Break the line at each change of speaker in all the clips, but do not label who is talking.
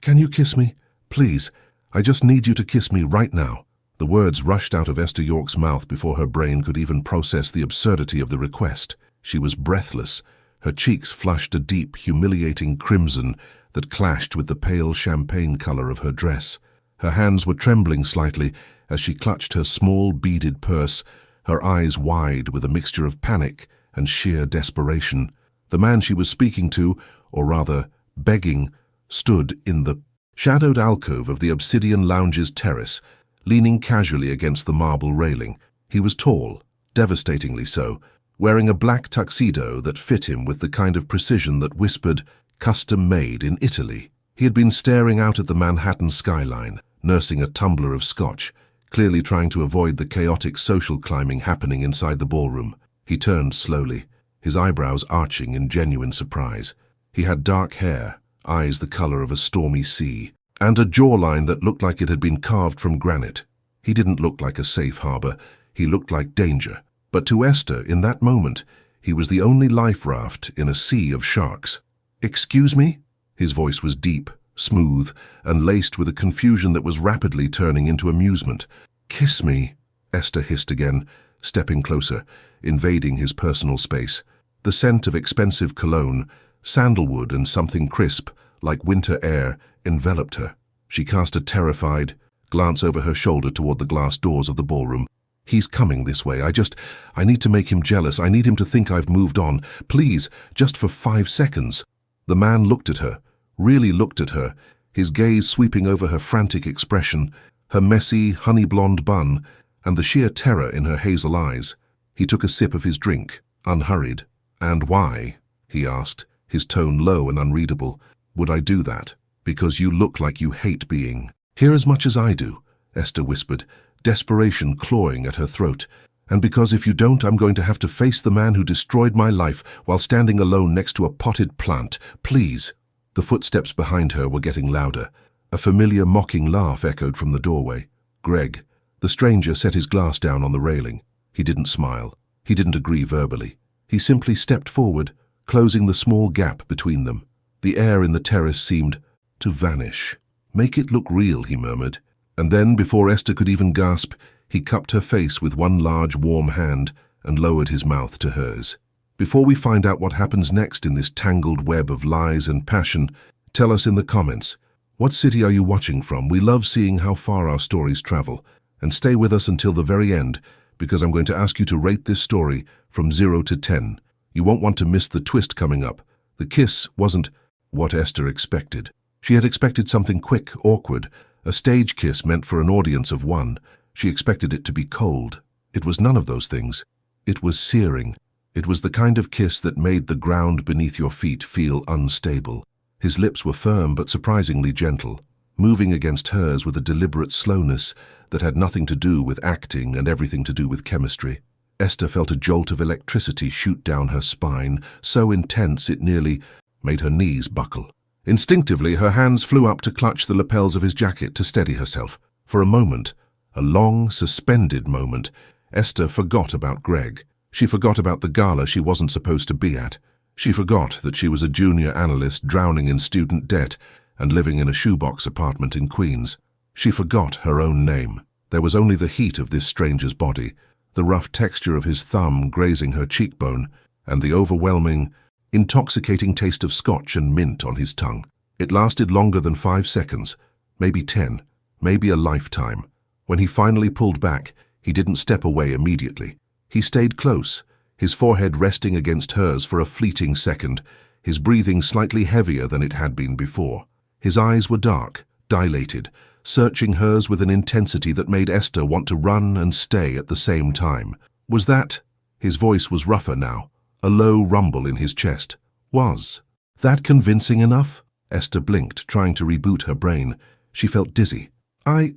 Can you kiss me? Please, I just need you to kiss me right now." The words rushed out of Esther York's mouth before her brain could even process the absurdity of the request. She was breathless. Her cheeks flushed a deep, humiliating crimson that clashed with the pale champagne color of her dress. Her hands were trembling slightly as she clutched her small, beaded purse, her eyes wide with a mixture of panic and sheer desperation. The man she was speaking to, or rather, begging, stood in the shadowed alcove of the Obsidian Lounge's terrace, leaning casually against the marble railing. He was tall, devastatingly so, wearing a black tuxedo that fit him with the kind of precision that whispered, "Custom-made in Italy." He had been staring out at the Manhattan skyline, nursing a tumbler of scotch, clearly trying to avoid the chaotic social climbing happening inside the ballroom. He turned slowly, his eyebrows arching in genuine surprise. He had dark hair, eyes the color of a stormy sea, and a jawline that looked like it had been carved from granite. He didn't look like a safe harbor, he looked like danger. But to Esther, in that moment, he was the only life raft in a sea of sharks. "Excuse me?" His voice was deep, smooth, and laced with a confusion that was rapidly turning into amusement. "Kiss me," Esther hissed again, stepping closer, invading his personal space. The scent of expensive cologne, sandalwood and something crisp, like winter air, enveloped her. She cast a terrified glance over her shoulder toward the glass doors of the ballroom. "He's coming this way. I need to make him jealous. I need him to think I've moved on. Please, just for 5 seconds. The man looked at her, really looked at her, his gaze sweeping over her frantic expression, her messy, honey-blonde bun, and the sheer terror in her hazel eyes. He took a sip of his drink, unhurried. "And why?" he asked, his tone low and unreadable. "Would I do that? Because you look like you hate being here as much as I do," Esther whispered, desperation clawing at her throat. "And because if you don't, I'm going to have to face the man who destroyed my life while standing alone next to a potted plant. Please." The footsteps behind her were getting louder. A familiar mocking laugh echoed from the doorway. "Greg." The stranger set his glass down on the railing. He didn't smile. He didn't agree verbally. He simply stepped forward, closing the small gap between them. The air in the terrace seemed to vanish. "Make it look real," he murmured. And then, before Esther could even gasp, he cupped her face with one large, warm hand and lowered his mouth to hers. "Before we find out what happens next in this tangled web of lies and passion, tell us in the comments, what city are you watching from? We love seeing how far our stories travel. And stay with us until the very end, because I'm going to ask you to rate this story from 0 to 10. You won't want to miss the twist coming up. The kiss wasn't what Esther expected. She had expected something quick, awkward, a stage kiss meant for an audience of one. She expected it to be cold. It was none of those things. It was searing. It was the kind of kiss that made the ground beneath your feet feel unstable. His lips were firm but surprisingly gentle, moving against hers with a deliberate slowness that had nothing to do with acting and everything to do with chemistry. Esther felt a jolt of electricity shoot down her spine, so intense it nearly made her knees buckle. Instinctively, her hands flew up to clutch the lapels of his jacket to steady herself. For a moment, a long, suspended moment, Esther forgot about Greg. She forgot about the gala she wasn't supposed to be at. She forgot that she was a junior analyst drowning in student debt and living in a shoebox apartment in Queens. She forgot her own name. There was only the heat of this stranger's body, the rough texture of his thumb grazing her cheekbone, and the overwhelming, intoxicating taste of scotch and mint on his tongue. It lasted longer than 5 seconds, maybe 10, maybe a lifetime. When he finally pulled back, he didn't step away immediately. He stayed close, his forehead resting against hers for a fleeting second, his breathing slightly heavier than it had been before. His eyes were dark, dilated, searching hers with an intensity that made Esther want to run and stay at the same time. Was that? His voice was rougher now, a low rumble in his chest. Was that convincing enough? Esther blinked, trying to reboot her brain. She felt dizzy. I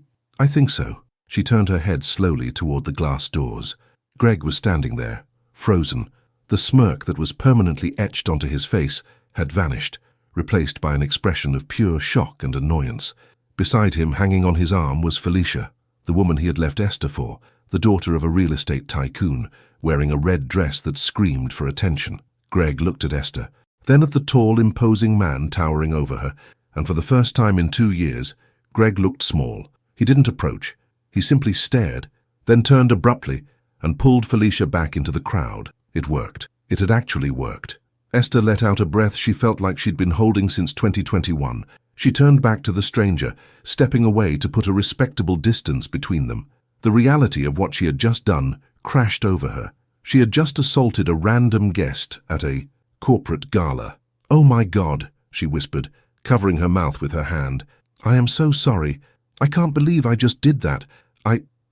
think so. She turned her head slowly toward the glass doors. Greg was standing there, frozen. The smirk that was permanently etched onto his face had vanished, replaced by an expression of pure shock and annoyance. Beside him, hanging on his arm, was Felicia, the woman he had left Esther for, the daughter of a real estate tycoon, wearing a red dress that screamed for attention. Greg looked at Esther, then at the tall, imposing man towering over her, and for the first time in 2 years, Greg looked small. He didn't approach. He simply stared, then turned abruptly and pulled Felicia back into the crowd. It worked. It had actually worked. Esther let out a breath she felt like she'd been holding since 2021. She turned back to the stranger, stepping away to put a respectable distance between them. The reality of what she had just done crashed over her. She had just assaulted a random guest at a corporate gala. "Oh my God," she whispered, covering her mouth with her hand. "I am so sorry. I can't believe I just did that.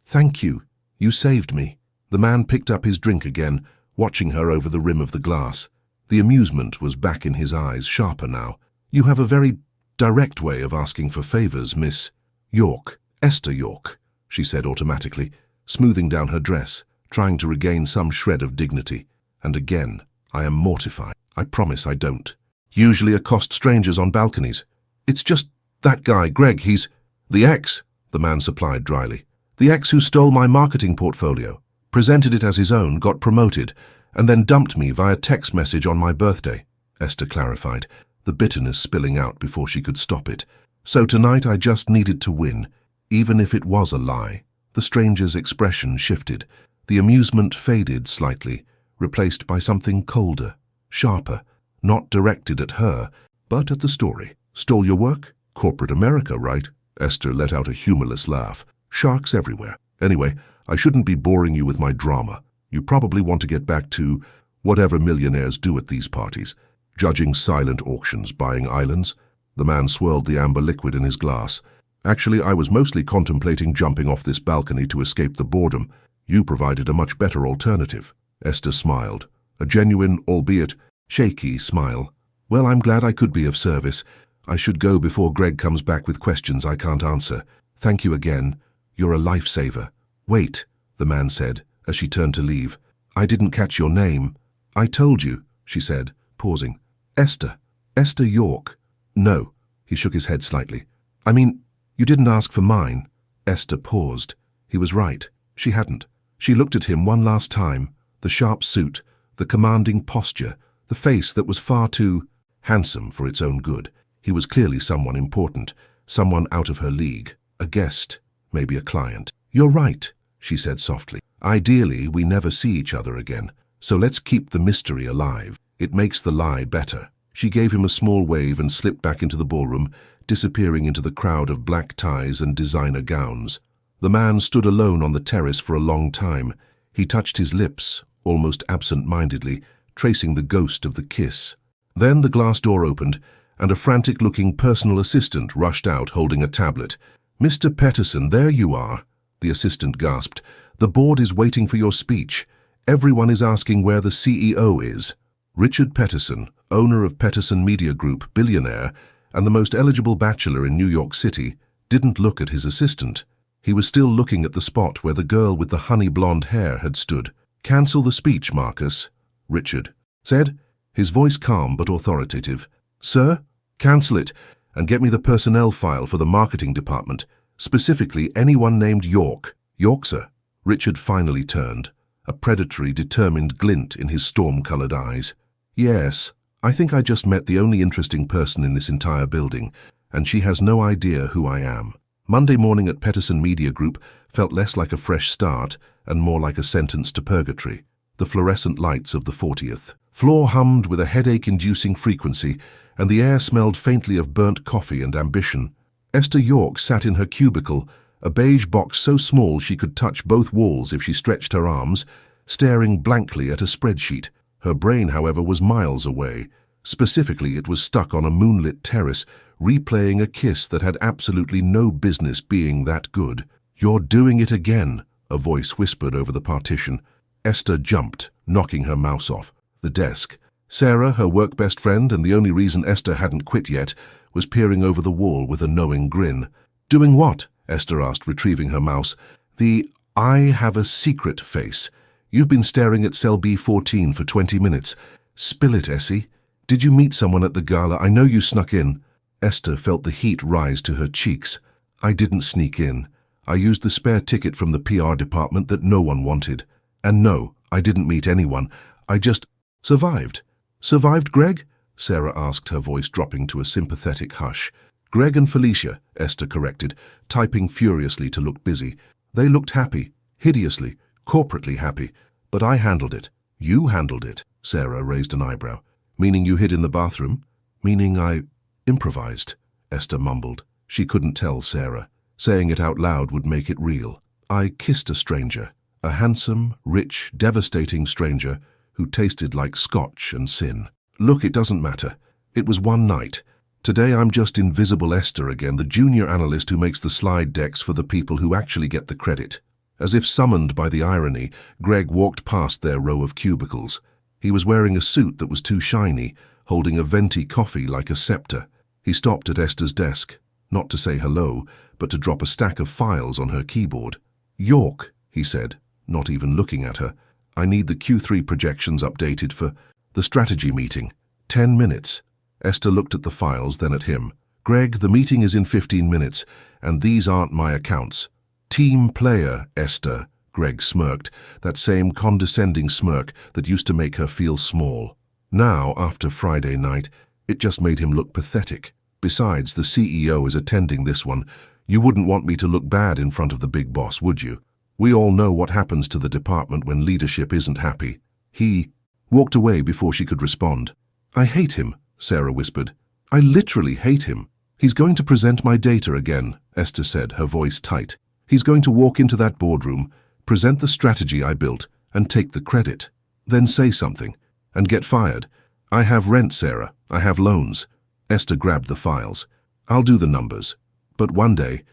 Thank you. You saved me." The man picked up his drink again, watching her over the rim of the glass. The amusement was back in his eyes, sharper now. "You have a very direct way of asking for favors, Miss York. Esther York," she said automatically, smoothing down her dress, trying to regain some shred of dignity. "And again, I am mortified. I promise I don't usually accost strangers on balconies. It's just that guy, Greg, he's the ex," the man supplied dryly. "The ex who stole my marketing portfolio, presented it as his own, got promoted, and then dumped me via text message on my birthday," Esther clarified, the bitterness spilling out before she could stop it. "So tonight I just needed to win, even if it was a lie." The stranger's expression shifted. The amusement faded slightly, replaced by something colder, sharper, not directed at her, but at the story. "Stole your work? Corporate America, right?" Esther let out a humorless laugh. "Sharks everywhere. Anyway, I shouldn't be boring you with my drama. You probably want to get back to whatever millionaires do at these parties. Judging silent auctions, buying islands." The man swirled the amber liquid in his glass. "Actually, I was mostly contemplating jumping off this balcony to escape the boredom. You provided a much better alternative." Esther smiled, a genuine, albeit shaky, smile. "Well, I'm glad I could be of service. I should go before Greg comes back with questions I can't answer. Thank you again. You're a lifesaver." "Wait," the man said, as she turned to leave. "I didn't catch your name." "I told you," she said, pausing. "Esther. Esther York." "No," he shook his head slightly. "I mean, you didn't ask for mine." Esther paused. He was right. She hadn't. She looked at him one last time, the sharp suit, the commanding posture, the face that was far too handsome for its own good. He was clearly someone important, someone out of her league, a guest, maybe a client. "You're right," she said softly. "Ideally, we never see each other again, so let's keep the mystery alive. It makes the lie better." She gave him a small wave and slipped back into the ballroom, disappearing into the crowd of black ties and designer gowns. The man stood alone on the terrace for a long time. He touched his lips, almost absent-mindedly, tracing the ghost of the kiss. Then the glass door opened, and a frantic-looking personal assistant rushed out holding a tablet. "Mr. Peterson, there you are," the assistant gasped. "The board is waiting for your speech. Everyone is asking where the CEO is." Richard Peterson, owner of Peterson Media Group, Billionaire, and the most eligible bachelor in New York City, didn't look at his assistant. He was still looking at the spot where the girl with the honey-blonde hair had stood. "Cancel the speech, Marcus," Richard said, his voice calm but authoritative. "Sir, cancel it and get me the personnel file for the marketing department, specifically anyone named York." "York, sir." Richard finally turned, a predatory, determined glint in his storm-colored eyes. "Yes, I think I just met the only interesting person in this entire building, and she has no idea who I am." Monday morning at Peterson Media Group felt less like a fresh start and more like a sentence to purgatory. The fluorescent lights of the 40th floor hummed with a headache-inducing frequency, and the air smelled faintly of burnt coffee and ambition. Esther York sat in her cubicle, a beige box so small she could touch both walls if she stretched her arms, staring blankly at a spreadsheet. Her brain, however, was miles away. Specifically, it was stuck on a moonlit terrace, replaying a kiss that had absolutely no business being that good. "You're doing it again," a voice whispered over the partition. Esther jumped, knocking her mouse off. The desk. Sarah, her work best friend and the only reason Esther hadn't quit yet, was peering over the wall with a knowing grin. "Doing what?" Esther asked, retrieving her mouse. "The I have a secret face. You've been staring at cell B14 for 20 minutes. Spill it, Essie. Did you meet someone at the gala? I know you snuck in." Esther felt the heat rise to her cheeks. "I didn't sneak in. I used the spare ticket from the PR department that no one wanted. And no, I didn't meet anyone. I just survived." "Survived, Greg?" Sarah asked, her voice dropping to a sympathetic hush. Greg and Felicia, Esther corrected, typing furiously to look busy. They looked happy, hideously, corporately happy. But I handled it. You handled it, Sarah raised an eyebrow. Meaning you hid in the bathroom? Meaning I improvised, Esther mumbled. She couldn't tell Sarah. Saying it out loud would make it real. I kissed a stranger, a handsome, rich, devastating stranger who tasted like scotch and sin. Look, it doesn't matter. It was one night. Today I'm just Invisible Esther again, the junior analyst who makes the slide decks for the people who actually get the credit. As if summoned by the irony, Greg walked past their row of cubicles. He was wearing a suit that was too shiny, holding a venti coffee like a scepter. He stopped at Esther's desk, not to say hello, but to drop a stack of files on her keyboard. "York," he said, not even looking at her. "I need the Q3 projections updated for the strategy meeting. 10 minutes. Esther looked at the files, then at him. "Greg, the meeting is in 15 minutes, and these aren't my accounts." "Team player, Esther," Greg smirked, that same condescending smirk that used to make her feel small. Now, after Friday night, it just made him look pathetic. Besides, the CEO is attending this one. You wouldn't want me to look bad in front of the big boss, would you? We all know what happens to the department when leadership isn't happy. He walked away before she could respond. "I hate him," Sarah whispered. "I literally hate him. He's going to present my data again," Esther said, her voice tight. "He's going to walk into that boardroom, present the strategy I built, and take the credit. Then say something, and get fired. I have rent, Sarah. I have loans." Esther grabbed the files. "I'll do the numbers. But one day,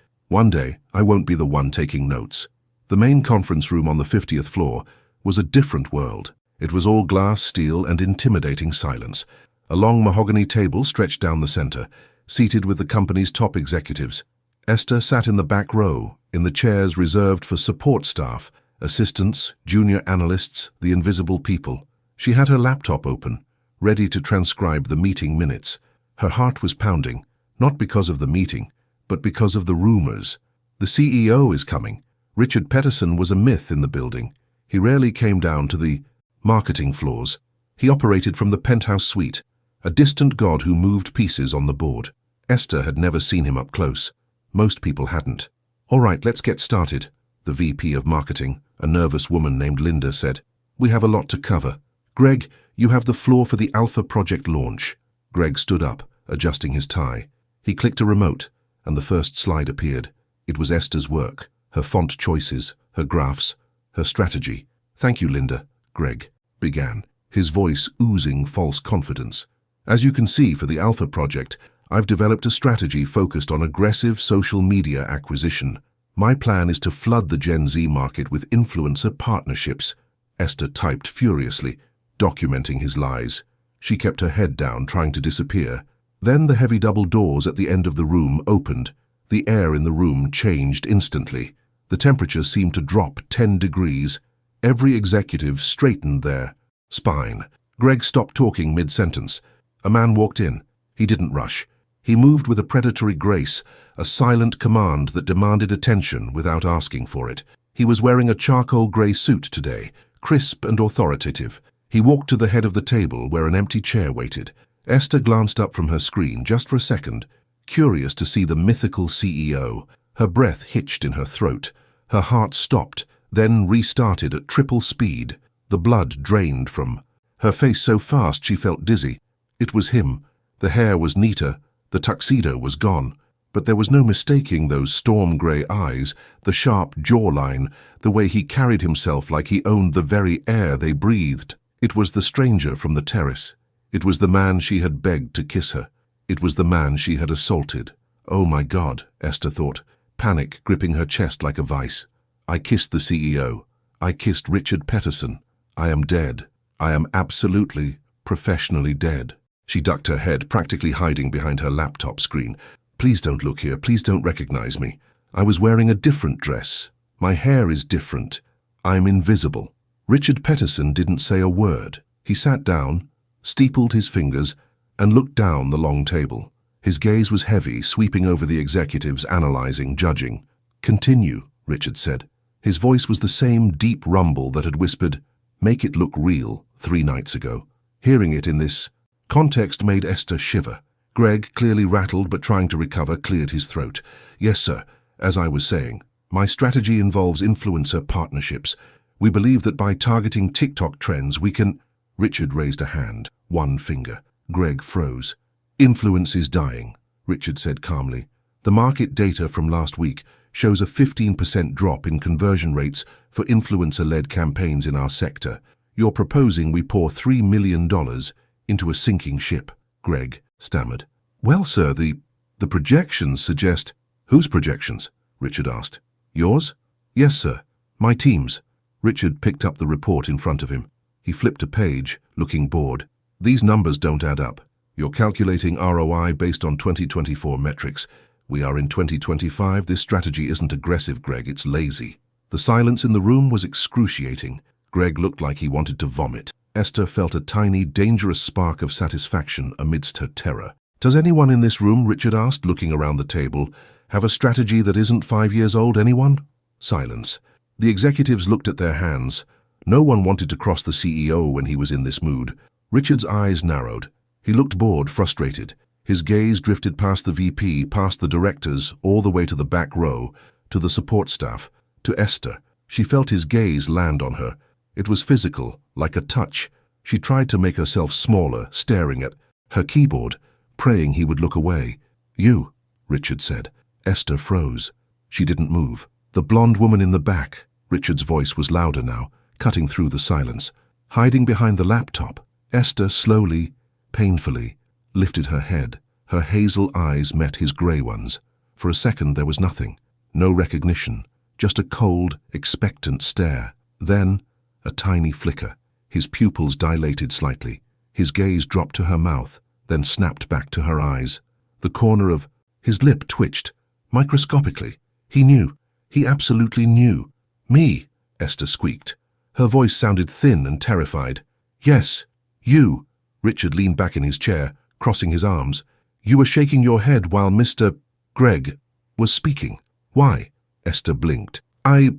I won't be the one taking notes." The main conference room on the 50th floor was a different world. It was all glass, steel, and intimidating silence. A long mahogany table stretched down the center, seated with the company's top executives. Esther sat in the back row, in the chairs reserved for support staff, assistants, junior analysts, the invisible people. She had her laptop open, ready to transcribe the meeting minutes. Her heart was pounding, not because of the meeting, but because of the rumors. The CEO is coming. Richard Peterson was a myth in the building. He rarely came down to the marketing floors. He operated from the penthouse suite, a distant god who moved pieces on the board. Esther had never seen him up close. Most people hadn't. "All right, let's get started," the VP of marketing, a nervous woman named Linda, said. "We have a lot to cover. Greg, you have the floor for the Alpha Project launch." Greg stood up, adjusting his tie. He clicked a remote, and the first slide appeared. It was Esther's work, her font choices, her graphs, her strategy. "Thank you, Linda," Greg began, his voice oozing false confidence. "As you can see, for the Alpha Project, I've developed a strategy focused on aggressive social media acquisition. My plan is to flood the Gen Z market with influencer partnerships." Esther typed furiously, documenting his lies. She kept her head down, trying to disappear. Then the heavy double doors at the end of the room opened. The air in the room changed instantly. The temperature seemed to drop 10 degrees. Every executive straightened their spine. Greg stopped talking mid-sentence. A man walked in. He didn't rush. He moved with a predatory grace, a silent command that demanded attention without asking for it. He was wearing a charcoal grey suit today, crisp and authoritative. He walked to the head of the table where an empty chair waited. Esther glanced up from her screen just for a second, curious to see the mythical CEO. Her breath hitched in her throat. Her heart stopped, then restarted at triple speed. The blood drained from her face so fast she felt dizzy. It was him. The hair was neater. The tuxedo was gone. But there was no mistaking those storm-grey eyes, the sharp jawline, the way he carried himself like he owned the very air they breathed. It was the stranger from the terrace. It was the man she had begged to kiss her. It was the man she had assaulted. "Oh my God," Esther thought, panic gripping her chest like a vice. "I kissed the CEO. I kissed Richard Peterson. I am dead. I am absolutely, professionally dead." She ducked her head, practically hiding behind her laptop screen. "Please don't look here. Please don't recognize me. I was wearing a different dress. My hair is different. I'm invisible." Richard Peterson didn't say a word. He sat down, steepled his fingers, and looked down the long table. His gaze was heavy, sweeping over the executives, analyzing, judging. "Continue," Richard said. His voice was the same deep rumble that had whispered, "Make it look real," 3 nights ago. Hearing it in this context made Esther shiver. Greg, clearly rattled but trying to recover, cleared his throat. Yes, sir. As I was saying, my strategy involves influencer partnerships. We believe that by targeting TikTok trends, we can... Richard raised a hand, one finger. Greg froze. Influence is dying, Richard said calmly. The market data from last week shows a 15% drop in conversion rates for influencer-led campaigns in our sector. You're proposing we pour $3 million into a sinking ship, Greg stammered. Well, sir, the projections suggest... Whose projections? Richard asked. Yours? Yes, sir. My team's. Richard picked up the report in front of him. He flipped a page, looking bored. These numbers don't add up. You're calculating ROI based on 2024 metrics. We are in 2025. This strategy isn't aggressive, Greg. It's lazy. The silence in the room was excruciating. Greg looked like he wanted to vomit. Esther felt a tiny, dangerous spark of satisfaction amidst her terror. Does anyone in this room, Richard asked, looking around the table, have a strategy that isn't 5 years old? Anyone? Silence. The executives looked at their hands. No one wanted to cross the CEO when he was in this mood. Richard's eyes narrowed. He looked bored, frustrated. His gaze drifted past the VP, past the directors, all the way to the back row, to the support staff, to Esther. She felt his gaze land on her. It was physical, like a touch. She tried to make herself smaller, staring at her keyboard, praying he would look away. You, Richard said. Esther froze. She didn't move. The blonde woman in the back. Richard's voice was louder now, cutting through the silence. Hiding behind the laptop, Esther slowly, painfully, lifted her head. Her hazel eyes met his grey ones. For a second there was nothing. No recognition. Just a cold, expectant stare. Then, a tiny flicker. His pupils dilated slightly. His gaze dropped to her mouth, then snapped back to her eyes. The corner of his lip twitched, microscopically. He knew. He absolutely knew. Me, Esther squeaked. Her voice sounded thin and terrified. Yes, you. Richard leaned back in his chair, crossing his arms. You were shaking your head while Mr. Greg was speaking. Why? Esther blinked. I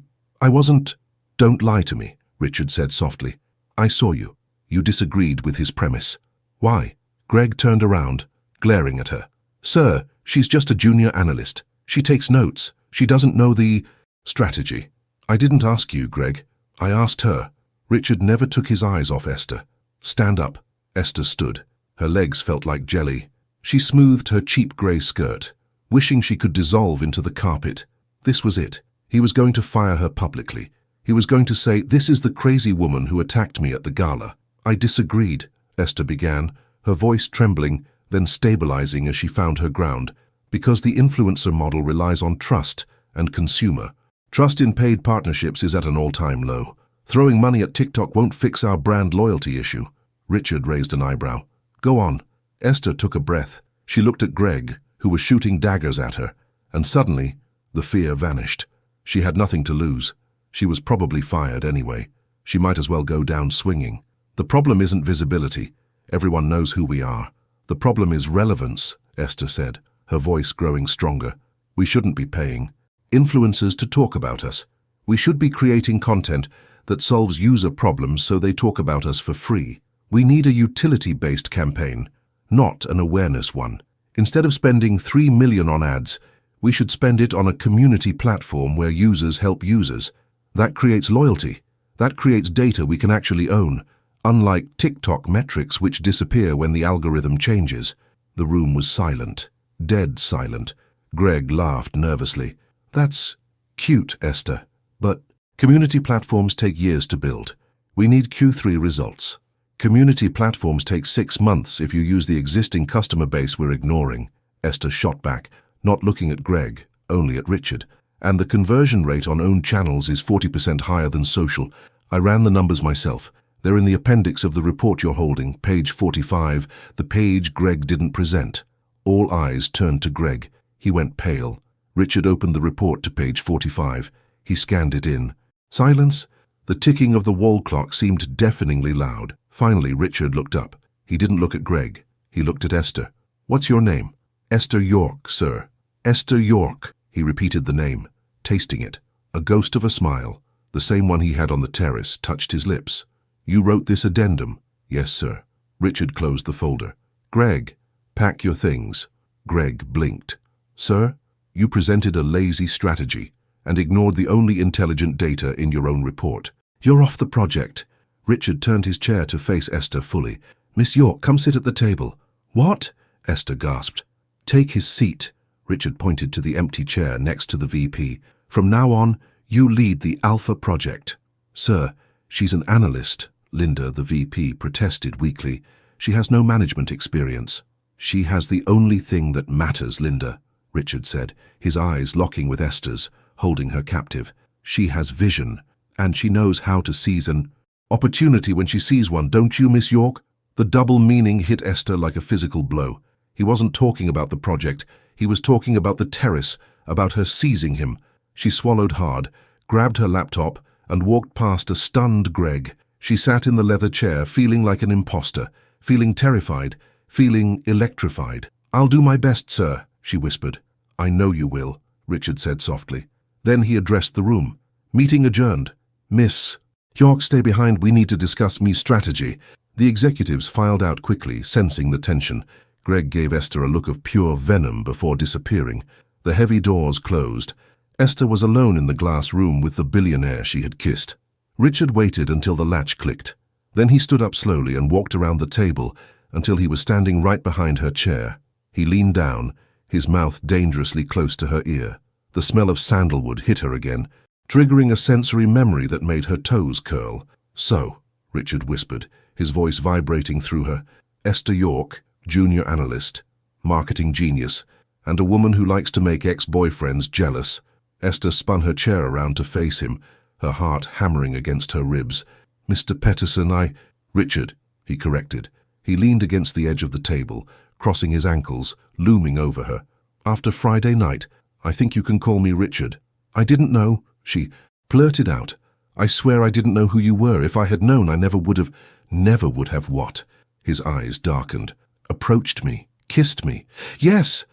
wasn't... Don't lie to me, Richard said softly. I saw you. You disagreed with his premise. Why? Greg turned around, glaring at her. Sir, she's just a junior analyst. She takes notes. She doesn't know the strategy. I didn't ask you, Greg. I asked her. Richard never took his eyes off Esther. Stand up. Esther stood. Her legs felt like jelly. She smoothed her cheap grey skirt, wishing she could dissolve into the carpet. This was it. He was going to fire her publicly. He was going to say, this is the crazy woman who attacked me at the gala. I disagreed, Esther began, her voice trembling, then stabilizing as she found her ground, because the influencer model relies on trust and consumer. Trust in paid partnerships is at an all-time low. Throwing money at TikTok won't fix our brand loyalty issue. Richard raised an eyebrow. Go on. Esther took a breath. She looked at Greg, who was shooting daggers at her, and suddenly, the fear vanished. She had nothing to lose. She was probably fired anyway. She might as well go down swinging. The problem isn't visibility. Everyone knows who we are. The problem is relevance, Esther said, her voice growing stronger. We shouldn't be paying influencers to talk about us. We should be creating content that solves user problems so they talk about us for free. We need a utility-based campaign, not an awareness one. Instead of spending $3 million on ads, we should spend it on a community platform where users help users. That creates loyalty. That creates data we can actually own, unlike TikTok metrics which disappear when the algorithm changes. The room was silent, dead silent. Greg laughed nervously. That's cute, Esther, but community platforms take years to build. We need Q3 results. Community platforms take 6 months if you use the existing customer base we're ignoring. Esther shot back, not looking at Greg, only at Richard. And the conversion rate on owned channels is 40% higher than social. I ran the numbers myself. They're in the appendix of the report you're holding, page 45, the page Greg didn't present. All eyes turned to Greg. He went pale. Richard opened the report to page 45. He scanned it in. Silence. The ticking of the wall clock seemed deafeningly loud. Finally, Richard looked up. He didn't look at Greg. He looked at Esther. What's your name? Esther York, sir. Esther York. He repeated the name, tasting it. A ghost of a smile, the same one he had on the terrace, touched his lips. You wrote this addendum? Yes, sir. Richard closed the folder. Greg, Pack your things. Greg blinked. Sir, you presented a lazy strategy and ignored the only intelligent data in your own report. You're off the project. Richard turned his chair to face Esther fully. Miss York, come sit at the table. What? Esther gasped. Take his seat. Richard pointed to the empty chair next to the VP. From now on, you lead the Alpha project. Sir, she's an analyst, Linda, the VP, protested weakly. She has no management experience. She has the only thing that matters, Linda, Richard said, his eyes locking with Esther's, holding her captive. She has vision, and she knows how to seize an opportunity when she sees one, don't you, Miss York? The double meaning hit Esther like a physical blow. He wasn't talking about the project. He was talking about the terrace, about her seizing him. She swallowed hard, grabbed her laptop, and walked past a stunned Greg. She sat in the leather chair, feeling like an imposter, feeling terrified, feeling electrified. I'll do my best, sir, she whispered. I know you will, Richard said softly. Then he addressed the room. Meeting adjourned. Miss York, stay behind. We need to discuss me strategy. The executives filed out quickly, sensing the tension. Greg gave Esther a look of pure venom before disappearing. The heavy doors closed. Esther was alone in the glass room with the billionaire she had kissed. Richard waited until the latch clicked. Then he stood up slowly and walked around the table until he was standing right behind her chair. He leaned down, his mouth dangerously close to her ear. The smell of sandalwood hit her again, triggering a sensory memory that made her toes curl. So, Richard whispered, his voice vibrating through her, Esther York, junior analyst, marketing genius, and a woman who likes to make ex-boyfriends jealous. Esther spun her chair around to face him, her heart hammering against her ribs. Mr. Peterson, Richard, he corrected. He leaned against the edge of the table, crossing his ankles, looming over her. After Friday night, I think you can call me Richard. I didn't know, she blurted out. I swear I didn't know who you were. If I had known, I never would have what? His eyes darkened. Approached me, kissed me. Yes,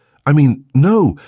no,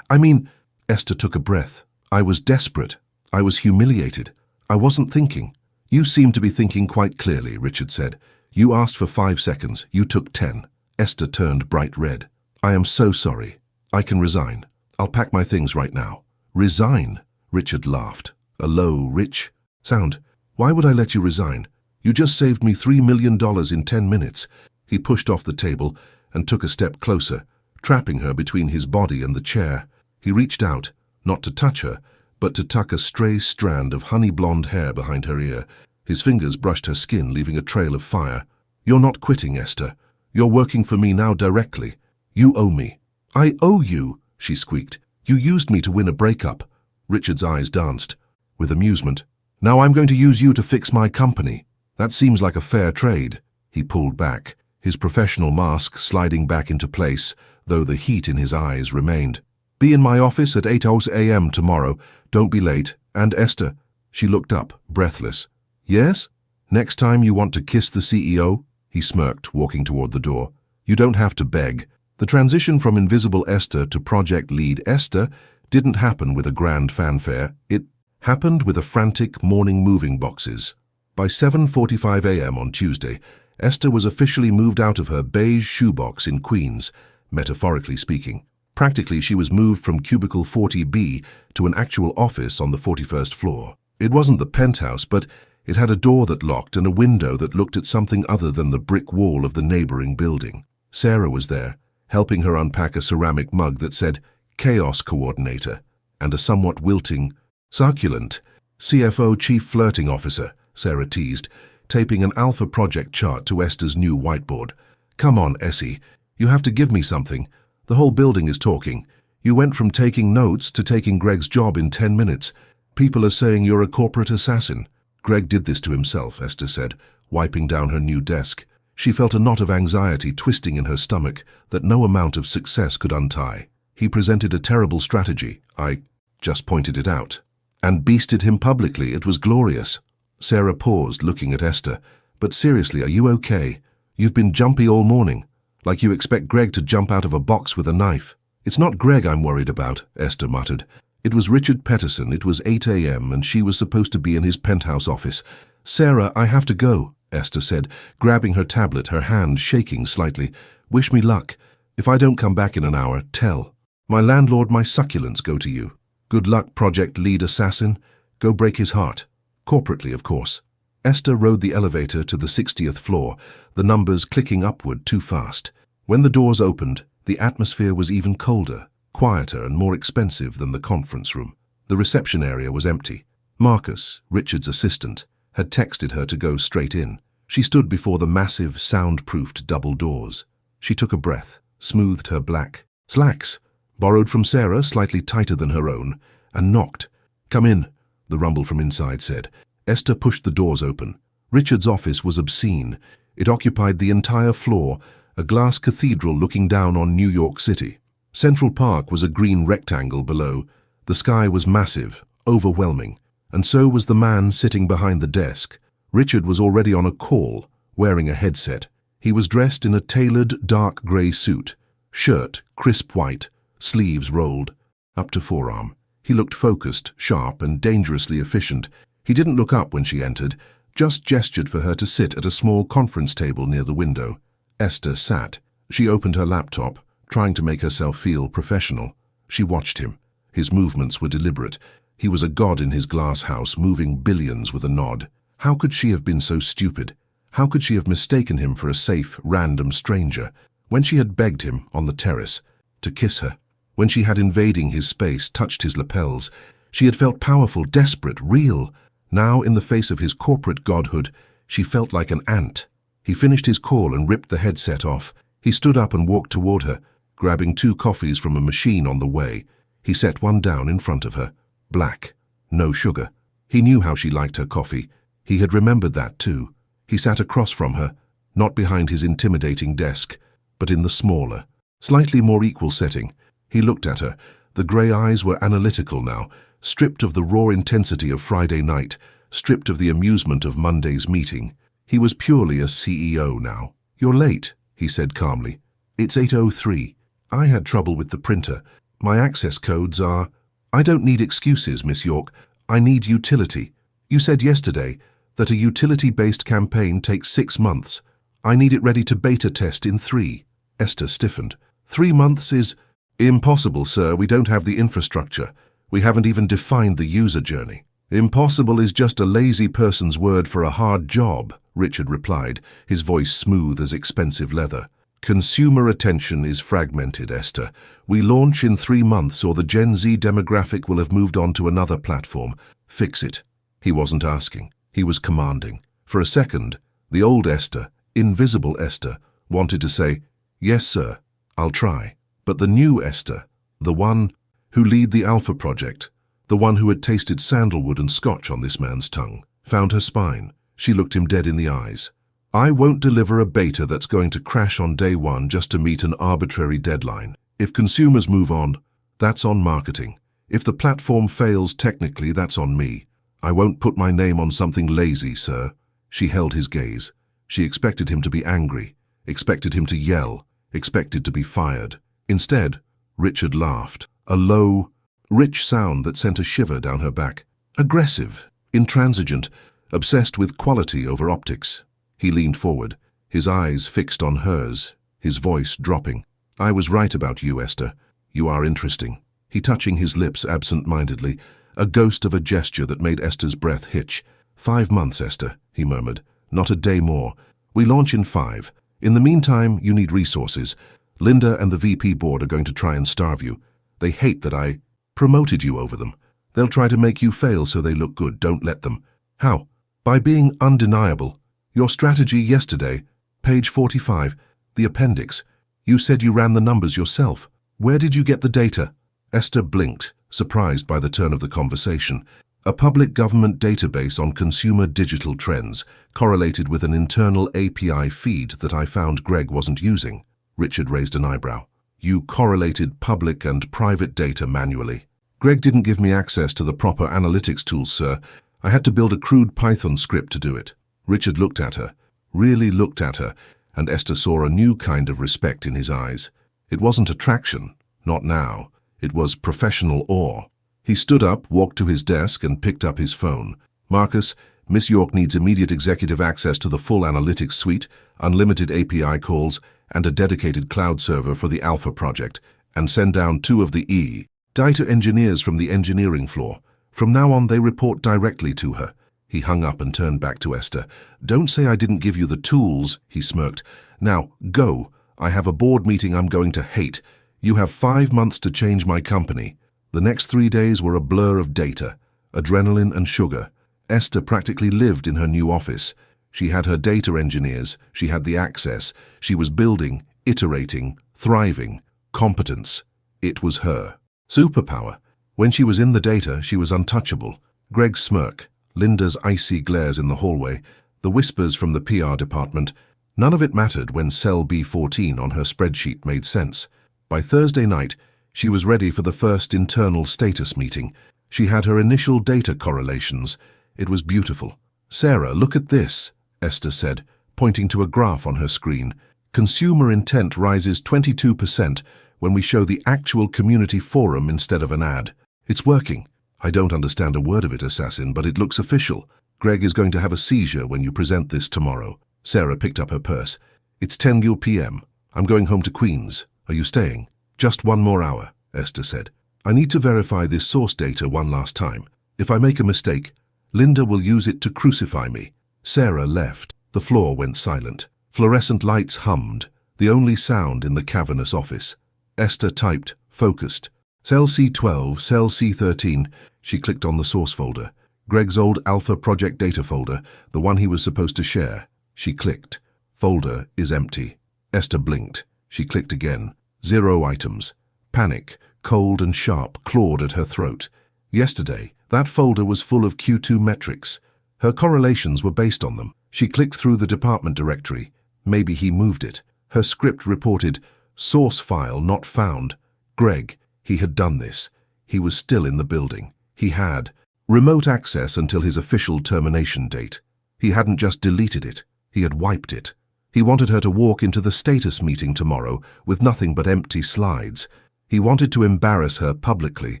Esther took a breath. I was desperate. I was humiliated. I wasn't thinking. You seem to be thinking quite clearly, Richard said. You asked for 5 seconds. You took 10. Esther turned bright red. I am so sorry. I can resign. I'll pack my things right now. Resign? Richard laughed. A low, rich sound. Why would I let you resign? You just saved me $3 million in 10 minutes. He pushed off the table and took a step closer, trapping her between his body and the chair. He reached out, not to touch her, but to tuck a stray strand of honey-blonde hair behind her ear. His fingers brushed her skin, leaving a trail of fire. You're not quitting, Esther. You're working for me now directly. You owe me. I owe you, she squeaked. You used me to win a breakup. Richard's eyes danced. With amusement. Now I'm going to use you to fix my company. That seems like a fair trade. He pulled back, his professional mask sliding back into place, though the heat in his eyes remained. Be in my office at 8 a.m. tomorrow. Don't be late. And Esther, she looked up, breathless. Yes? Next time you want to kiss the CEO? He smirked, walking toward the door. You don't have to beg. The transition from Invisible Esther to Project Lead Esther didn't happen with a grand fanfare. It happened with a frantic morning moving boxes. By 7:45 a.m. on Tuesday, Esther was officially moved out of her beige shoebox in Queens, metaphorically speaking. Practically, she was moved from cubicle 40B to an actual office on the 41st floor. It wasn't the penthouse, but it had a door that locked and a window that looked at something other than the brick wall of the neighboring building. Sarah was there, helping her unpack a ceramic mug that said Chaos Coordinator and a somewhat wilting, succulent CFO Chief Flirting Officer, Sarah teased, taping an Alpha project chart to Esther's new whiteboard. Come on, Essie, you have to give me something. The whole building is talking. You went from taking notes to taking Greg's job in 10 minutes. People are saying you're a corporate assassin. Greg did this to himself, Esther said, wiping down her new desk. She felt a knot of anxiety twisting in her stomach that no amount of success could untie. He presented a terrible strategy. I just pointed it out. And beasted him publicly. It was glorious. Sarah paused, looking at Esther. But seriously, are you okay? You've been jumpy all morning. Like you expect Greg to jump out of a box with a knife. It's not Greg I'm worried about, Esther muttered. It was Richard Peterson. It was 8 a.m. and she was supposed to be in his penthouse office. Sarah, I have to go, Esther said, grabbing her tablet, her hand shaking slightly. Wish me luck. If I don't come back in an hour, tell. My landlord, my succulents go to you. Good luck, project lead assassin. Go break his heart. Corporately, of course. Esther rode the elevator to the 60th floor, the numbers clicking upward too fast. When the doors opened, the atmosphere was even colder, quieter and more expensive than the conference room. The reception area was empty. Marcus, Richard's assistant, had texted her to go straight in. She stood before the massive, soundproofed double doors. She took a breath, smoothed her black slacks, borrowed from Sarah, slightly tighter than her own, and knocked. "Come in," the rumble from inside said. Esther pushed the doors open. Richard's office was obscene. It occupied the entire floor, a glass cathedral looking down on New York City. Central Park was a green rectangle below. The sky was massive, overwhelming, and so was the man sitting behind the desk. Richard was already on a call, wearing a headset. He was dressed in a tailored dark grey suit, shirt crisp white, sleeves rolled up to forearm. He looked focused, sharp, and dangerously efficient. He didn't look up when she entered, just gestured for her to sit at a small conference table near the window. Esther sat. She opened her laptop, trying to make herself feel professional. She watched him. His movements were deliberate. He was a god in his glass house, moving billions with a nod. How could she have been so stupid? How could she have mistaken him for a safe, random stranger? When she had begged him, on the terrace, to kiss her, when she had invading his space, touched his lapels, she had felt powerful, desperate, real. Now, in the face of his corporate godhood, she felt like an ant. He finished his call and ripped the headset off. He stood up and walked toward her, grabbing 2 coffees from a machine on the way. He set one down in front of her. Black. No sugar. He knew how she liked her coffee. He had remembered that too. He sat across from her, not behind his intimidating desk, but in the smaller, slightly more equal setting. He looked at her. The grey eyes were analytical now, stripped of the raw intensity of Friday night, stripped of the amusement of Monday's meeting. He was purely a CEO now. "You're late," he said calmly. "It's 8:03. I had trouble with the printer. My access codes are—" "I don't need excuses, Miss York. I need utility. You said yesterday that a utility-based campaign takes 6 months. I need it ready to beta test in 3. Esther stiffened. 3 months is impossible, sir. We don't have the infrastructure. We haven't even defined the user journey. Impossible is just a lazy person's word for a hard job, Richard replied, his voice smooth as expensive leather. Consumer attention is fragmented, Esther. We launch in 3 months or the Gen Z demographic will have moved on to another platform. Fix it. He wasn't asking. He was commanding. For a second, the old Esther, invisible Esther, wanted to say, "Yes, sir, I'll try." But the new Esther, the one who lead the Alpha Project, the one who had tasted sandalwood and scotch on this man's tongue, found her spine. She looked him dead in the eyes. "I won't deliver a beta that's going to crash on day 1 just to meet an arbitrary deadline. If consumers move on, that's on marketing. If the platform fails technically, that's on me. I won't put my name on something lazy, sir." She held his gaze. She expected him to be angry, expected him to yell, expected to be fired. Instead, Richard laughed, a low, rich sound that sent a shiver down her back. Aggressive, intransigent, obsessed with quality over optics. He leaned forward, his eyes fixed on hers, his voice dropping. "I was right about you, Esther. You are interesting." He touching his lips absent-mindedly, a ghost of a gesture that made Esther's breath hitch. 5 months, Esther, he murmured. "Not a day more. We launch in 5. In the meantime, you need resources. Linda and the VP board are going to try and starve you. They hate that I promoted you over them. They'll try to make you fail so they look good. Don't let them." "How?" "By being undeniable. Your strategy yesterday, page 45, the appendix. You said you ran the numbers yourself. Where did you get the data?" Esther blinked, surprised by the turn of the conversation. "A public government database on consumer digital trends, correlated with an internal API feed that I found Greg wasn't using." Richard raised an eyebrow. "You correlated public and private data manually." "Greg didn't give me access to the proper analytics tools, sir. I had to build a crude Python script to do it." Richard looked at her, really looked at her, and Esther saw a new kind of respect in his eyes. It wasn't attraction, not now. It was professional awe. He stood up, walked to his desk, and picked up his phone. "Marcus, Miss York needs immediate executive access to the full analytics suite, unlimited API calls, and a dedicated cloud server for the Alpha project, and send down 2 of the data engineers from the engineering floor. From now on, they report directly to her. He hung up and turned back to Esther. Don't say I didn't give you the tools, he smirked. Now, go. I have a board meeting I'm going to hate. You have 5 months to change my company. The next 3 days were a blur of data, adrenaline and sugar. Esther practically lived in her new office. She had her data engineers, she had the access, she was building, iterating, thriving, competence. It was her superpower. When she was in the data, she was untouchable. Greg's smirk, Linda's icy glares in the hallway, the whispers from the PR department, none of it mattered when cell B14 on her spreadsheet made sense. By Thursday night, she was ready for the first internal status meeting. She had her initial data correlations. It was beautiful. Sarah, look at this, Esther said, pointing to a graph on her screen. Consumer intent rises 22% when we show the actual community forum instead of an ad. It's working. I don't understand a word of it, Assassin, but it looks official. Greg is going to have a seizure when you present this tomorrow. Sarah picked up her purse. It's 10 p.m. I'm going home to Queens. Are you staying? Just 1 more hour, Esther said. I need to verify this source data one last time. If I make a mistake, Linda will use it to crucify me. Sarah left. The floor went silent. Fluorescent lights hummed, the only sound in the cavernous office. Esther typed, focused. Cell C12, cell C13. She clicked on the source folder. Greg's old Alpha project data folder, the one he was supposed to share. She clicked. Folder is empty. Esther blinked. She clicked again. 0 items. Panic, cold and sharp, clawed at her throat. Yesterday, that folder was full of Q2 metrics. Her correlations were based on them. She clicked through the department directory. Maybe he moved it. Her script reported, source file not found. Greg, he had done this. He was still in the building. He had remote access until his official termination date. He hadn't just deleted it. He had wiped it. He wanted her to walk into the status meeting tomorrow with nothing but empty slides. He wanted to embarrass her publicly.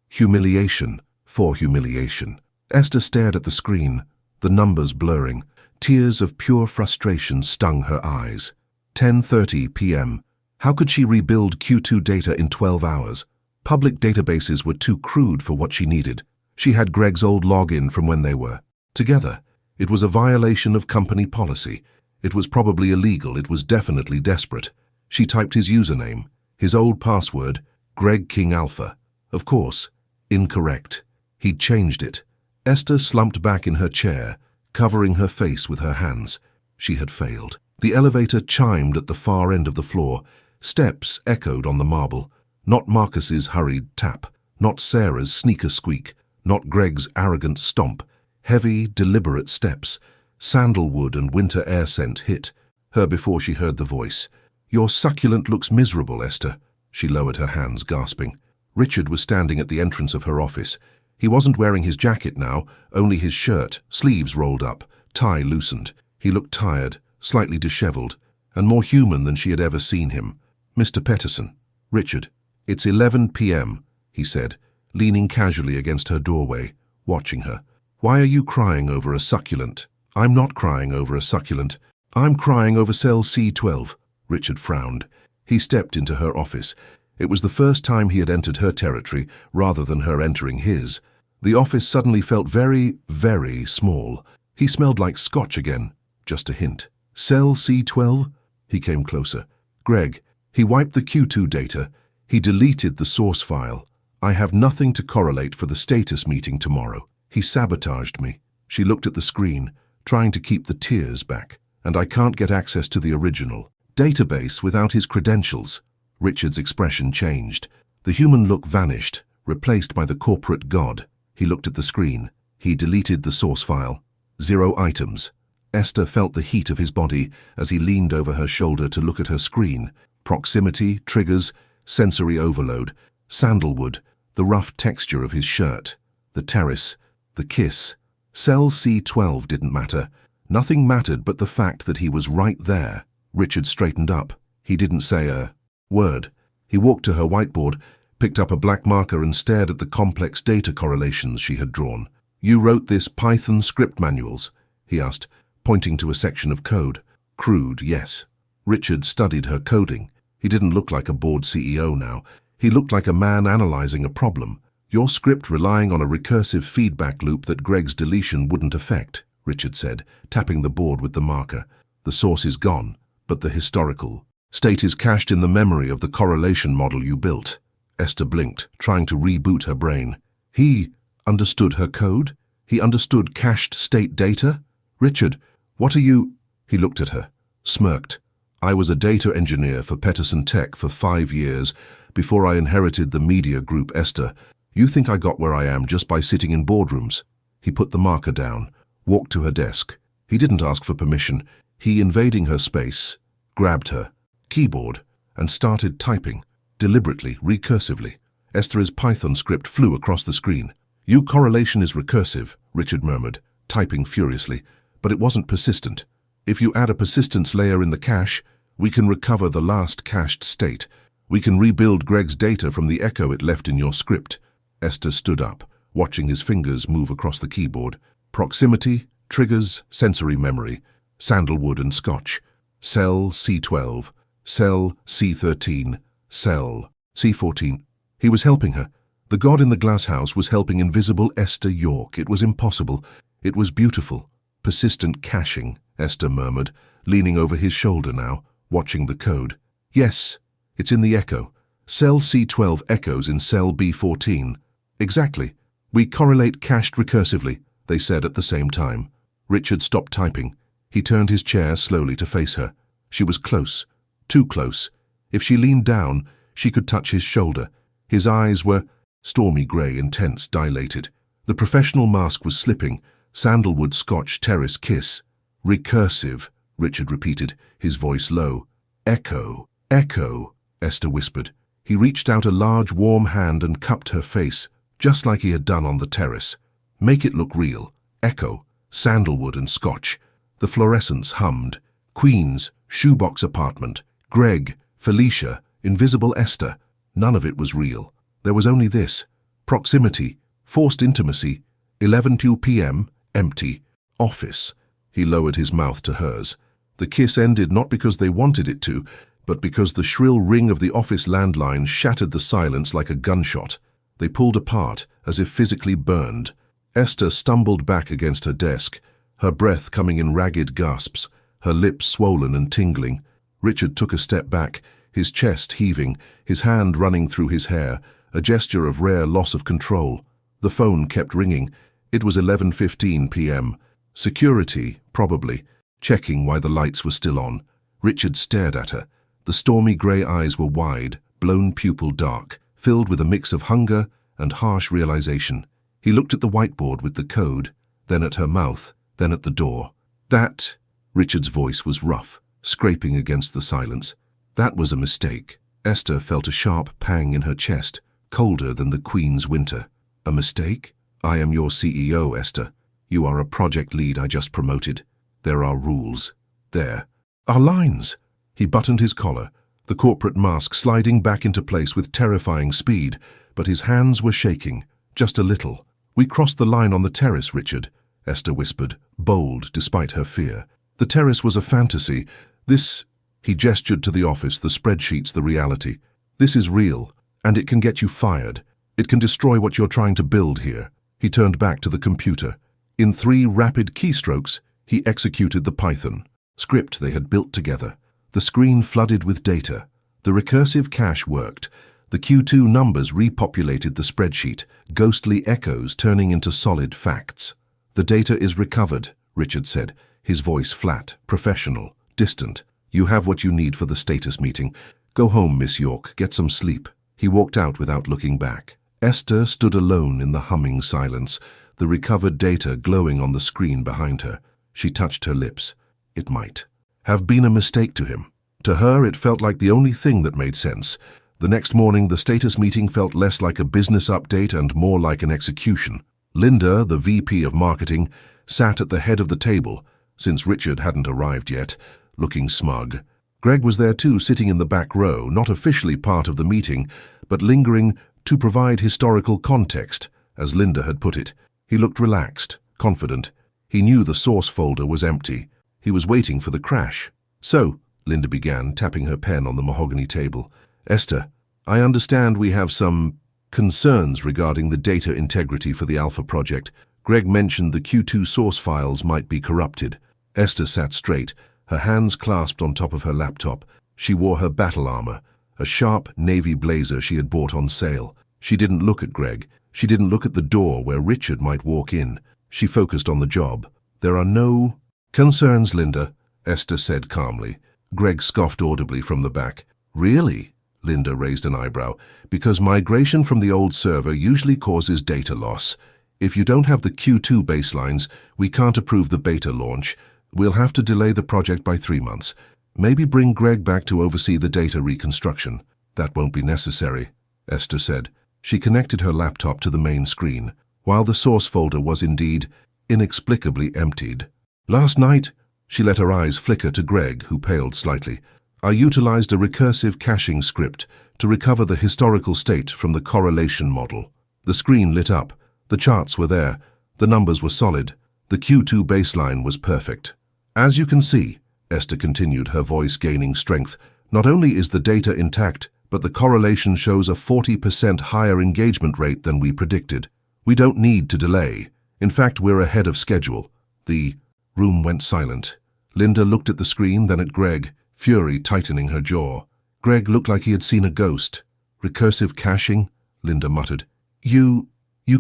Humiliation for humiliation. Esther stared at the screen, the numbers blurring. Tears of pure frustration stung her eyes. 10:30 p.m. How could she rebuild Q2 data in 12 hours? Public databases were too crude for what she needed. She had Greg's old login from when they were together. It was a violation of company policy. It was probably illegal. It was definitely desperate. She typed his username, his old password, Greg King Alpha. Of course, incorrect. He'd changed it. Esther slumped back in her chair, covering her face with her hands. She had failed. The elevator chimed at the far end of the floor. Steps echoed on the marble. Not Marcus's hurried tap, not Sarah's sneaker squeak, not Greg's arrogant stomp. Heavy, deliberate steps. Sandalwood and winter air scent hit her before she heard the voice. Your succulent looks miserable, Esther. She lowered her hands, gasping. Richard was standing at the entrance of her office. He wasn't wearing his jacket now, only his shirt, sleeves rolled up, tie loosened. He looked tired, slightly disheveled, and more human than she had ever seen him. Mr. Peterson. Richard. It's 11 p.m., he said, leaning casually against her doorway, watching her. Why are you crying over a succulent? I'm not crying over a succulent. I'm crying over cell C12. Richard frowned. He stepped into her office. It was the first time he had entered her territory rather than her entering his. The office suddenly felt very, very small. He smelled like scotch again, just a hint. Cell C12? He came closer. Greg, he wiped the Q2 data. He deleted the source file. I have nothing to correlate for the status meeting tomorrow. He sabotaged me. She looked at the screen, trying to keep the tears back. And I can't get access to the original database without his credentials. Richard's expression changed. The human look vanished, replaced by the corporate god. He looked at the screen. He deleted the source file. 0 items. Esther felt the heat of his body as he leaned over her shoulder to look at her screen. Proximity, triggers, sensory overload, sandalwood, the rough texture of his shirt, the terrace, the kiss. Cell C12 didn't matter. Nothing mattered but the fact that he was right there. Richard straightened up. He didn't say a word. He walked to her whiteboard, picked up a black marker and stared at the complex data correlations she had drawn. You wrote this Python script manuals? He asked, pointing to a section of code. Crude, yes. Richard studied her coding. He didn't look like a bored CEO now. He looked like a man analyzing a problem. Your script relying on a recursive feedback loop that Greg's deletion wouldn't affect, Richard said, tapping the board with the marker. The source is gone, but the historical state is cached in the memory of the correlation model you built. Esther blinked, trying to reboot her brain. He understood her code? He understood cached state data? Richard, what are you? He looked at her, smirked. I was a data engineer for Peterson Tech for 5 years before I inherited the media group Esther. You think I got where I am just by sitting in boardrooms? He put the marker down, walked to her desk. He didn't ask for permission. He, invading her space, grabbed her keyboard and started typing, deliberately, recursively. Esther's Python script flew across the screen. Your correlation is recursive, Richard murmured, typing furiously, but it wasn't persistent. If you add a persistence layer in the cache, we can recover the last cached state. We can rebuild Greg's data from the echo it left in your script. Esther stood up, watching his fingers move across the keyboard. Proximity, triggers, sensory memory, sandalwood and scotch. Cell C12, cell C13, cell C14. He was helping her. The god in the glass house was helping invisible Esther York. It was impossible. It was beautiful. Persistent caching, Esther murmured, leaning over his shoulder now, watching the code. Yes, it's in the echo. Cell C12 echoes in cell B14. Exactly. We correlate cached recursively, they said at the same time. Richard stopped typing. He turned his chair slowly to face her. She was close, too close. If she leaned down, she could touch his shoulder. His eyes were stormy grey, intense, dilated. The professional mask was slipping. Sandalwood Scotch terrace kiss. Recursive, Richard repeated, his voice low. Echo, echo, Esther whispered. He reached out a large, warm hand and cupped her face, just like he had done on the terrace. Make it look real. Echo, sandalwood and Scotch. The fluorescence hummed. Queen's, shoebox apartment. Greg, Felicia, invisible Esther. None of it was real. There was only this. Proximity, forced intimacy, 11:02 p.m., empty. Office. He lowered his mouth to hers. The kiss ended not because they wanted it to, but because the shrill ring of the office landline shattered the silence like a gunshot. They pulled apart, as if physically burned. Esther stumbled back against her desk, her breath coming in ragged gasps, her lips swollen and tingling. Richard took a step back, his chest heaving, his hand running through his hair, a gesture of rare loss of control. The phone kept ringing. It was 11:15 p.m. Security, probably, checking why the lights were still on. Richard stared at her. The stormy grey eyes were wide, blown pupil dark, filled with a mix of hunger and harsh realization. He looked at the whiteboard with the code, then at her mouth, then at the door. That, Richard's voice was rough, scraping against the silence. That was a mistake. Esther felt a sharp pang in her chest, colder than the Queen's winter. A mistake? I am your CEO, Esther. You are a project lead I just promoted. There are rules. There are lines. He buttoned his collar, the corporate mask sliding back into place with terrifying speed, but his hands were shaking, just a little. We crossed the line on the terrace, Richard, Esther whispered, bold despite her fear. The terrace was a fantasy. This, he gestured to the office, the spreadsheets, the reality. This is real, and it can get you fired. It can destroy what you're trying to build here. He turned back to the computer. In 3 rapid keystrokes, he executed the Python script they had built together. The screen flooded with data. The recursive cache worked. The Q2 numbers repopulated the spreadsheet, ghostly echoes turning into solid facts. The data is recovered, Richard said, his voice flat, professional, distant. You have what you need for the status meeting. Go home, Miss York, get some sleep. He walked out without looking back. Esther stood alone in the humming silence, the recovered data glowing on the screen behind her. She touched her lips. It might have been a mistake to him. To her, it felt like the only thing that made sense. The next morning, the status meeting felt less like a business update and more like an execution. Linda, the VP of marketing, sat at the head of the table, since Richard hadn't arrived yet, looking smug. Greg was there too, sitting in the back row, not officially part of the meeting, but lingering to provide historical context, as Linda had put it. He looked relaxed, confident. He knew the source folder was empty. He was waiting for the crash. So, Linda began, tapping her pen on the mahogany table. Esther, I understand we have some concerns regarding the data integrity for the Alpha project. Greg mentioned the Q2 source files might be corrupted. Esther sat straight, her hands clasped on top of her laptop. She wore her battle armor, a sharp navy blazer she had bought on sale. She didn't look at Greg. She didn't look at the door where Richard might walk in. She focused on the job. There are no concerns, Linda, Esther said calmly. Greg scoffed audibly from the back. Really? Linda raised an eyebrow. Because migration from the old server usually causes data loss. If you don't have the Q2 baselines, we can't approve the beta launch. We'll have to delay the project by 3 months. Maybe bring Greg back to oversee the data reconstruction. That won't be necessary, Esther said. She connected her laptop to the main screen, while the source folder was indeed inexplicably emptied. Last night, she let her eyes flicker to Greg, who paled slightly. I utilized a recursive caching script to recover the historical state from the correlation model. The screen lit up. The charts were there. The numbers were solid. The Q2 baseline was perfect. As you can see, Esther continued, her voice gaining strength, not only is the data intact, but the correlation shows a 40% higher engagement rate than we predicted. We don't need to delay. In fact, we're ahead of schedule. The room went silent. Linda looked at the screen, then at Greg, fury tightening her jaw. Greg looked like he had seen a ghost. Recursive caching? Linda muttered. You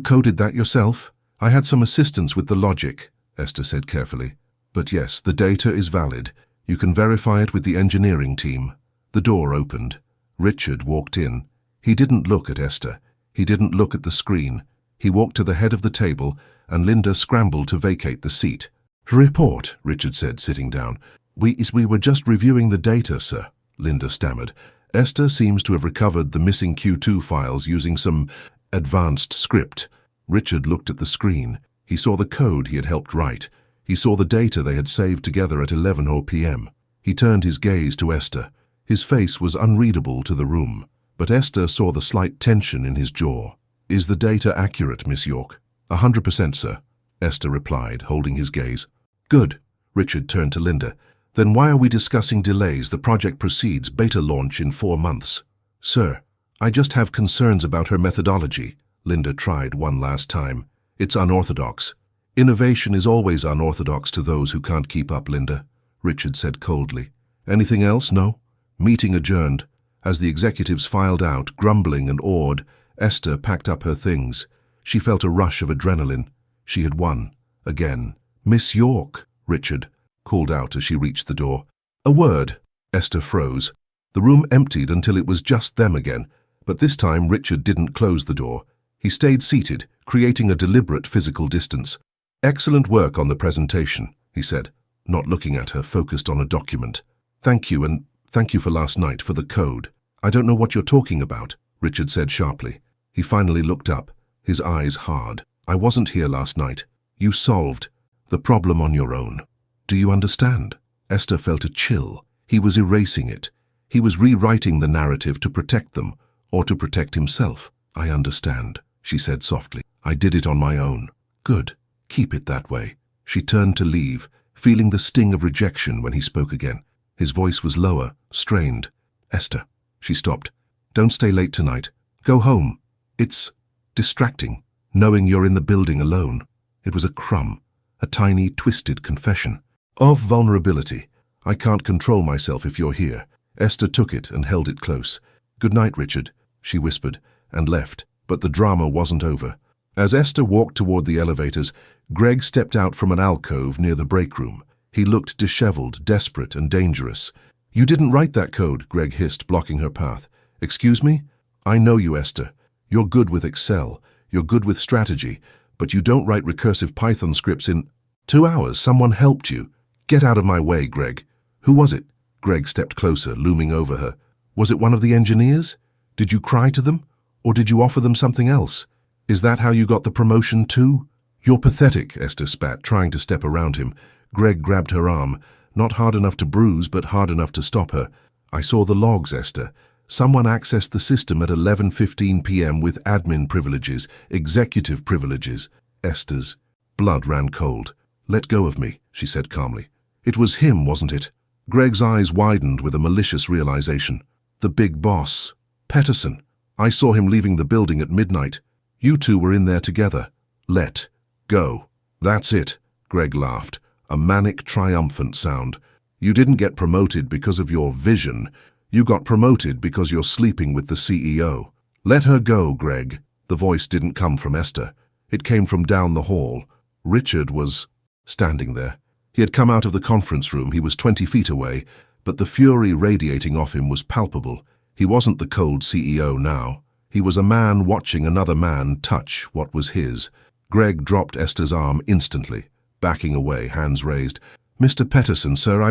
coded that yourself? I had some assistance with the logic, Esther said carefully. But yes, the data is valid. You can verify it with the engineering team. The door opened. Richard walked in. He didn't look at Esther. He didn't look at the screen. He walked to the head of the table, and Linda scrambled to vacate the seat. Report, Richard said, sitting down. We were just reviewing the data, sir, Linda stammered. Esther seems to have recovered the missing Q2 files using some advanced script. Richard looked at the screen. He saw the code he had helped write. He saw the data they had saved together at 11 p.m. He turned his gaze to Esther. His face was unreadable to the room, but Esther saw the slight tension in his jaw. Is the data accurate, Miss York? 100%, sir, Esther replied, holding his gaze. Good. Richard turned to Linda. Then why are we discussing delays? The project proceeds, beta launch in 4 months. Sir, I just have concerns about her methodology. Linda tried one last time. It's unorthodox. Innovation is always unorthodox to those who can't keep up, Linda, Richard said coldly. Anything else? No? Meeting adjourned. As the executives filed out, grumbling and awed, Esther packed up her things. She felt a rush of adrenaline. She had won. Again. Miss York, Richard called out as she reached the door. A word. Esther froze. The room emptied until it was just them again, but this time Richard didn't close the door. He stayed seated, creating a deliberate physical distance. Excellent work on the presentation, he said, not looking at her, focused on a document. Thank you, and thank you for last night, for the code. I don't know what you're talking about, Richard said sharply. He finally looked up, his eyes hard. I wasn't here last night. You solved the problem on your own. Do you understand? Esther felt a chill. He was erasing it. He was rewriting the narrative to protect them, or to protect himself. I understand, she said softly. I did it on my own. Good. Keep it that way. She turned to leave, feeling the sting of rejection when he spoke again. His voice was lower, strained. Esther, she stopped. Don't stay late tonight. Go home. It's distracting, knowing you're in the building alone. It was a crumb, a tiny, twisted confession of vulnerability. I can't control myself if you're here. Esther took it and held it close. Good night, Richard, she whispered, and left. But the drama wasn't over. As Esther walked toward the elevators, Greg stepped out from an alcove near the break room. He looked disheveled, desperate, and dangerous. You didn't write that code, Greg hissed, blocking her path. Excuse me? I know you, Esther. You're good with Excel. You're good with strategy. But you don't write recursive Python scripts in 2 hours. Someone helped you. Get out of my way, Greg. Who was it? Greg stepped closer, looming over her. Was it one of the engineers? Did you cry to them? Or did you offer them something else? Is that how you got the promotion too? You're pathetic, Esther spat, trying to step around him. Greg grabbed her arm, not hard enough to bruise, but hard enough to stop her. I saw the logs, Esther. Someone accessed the system at 11:15 p.m. with admin privileges, executive privileges. Esther's blood ran cold. Let go of me, she said calmly. It was him, wasn't it? Greg's eyes widened with a malicious realization. The big boss. Peterson. I saw him leaving the building at midnight. You two were in there together. Let go. That's it, Greg laughed, a manic, triumphant sound. You didn't get promoted because of your vision. You got promoted because you're sleeping with the CEO. Let her go, Greg. The voice didn't come from Esther. It came from down the hall. Richard was standing there. He had come out of the conference room. He was 20 feet away, but the fury radiating off him was palpable. He wasn't the cold CEO now. He was a man watching another man touch what was his. Greg dropped Esther's arm instantly, backing away, hands raised. Mr. Peterson, sir,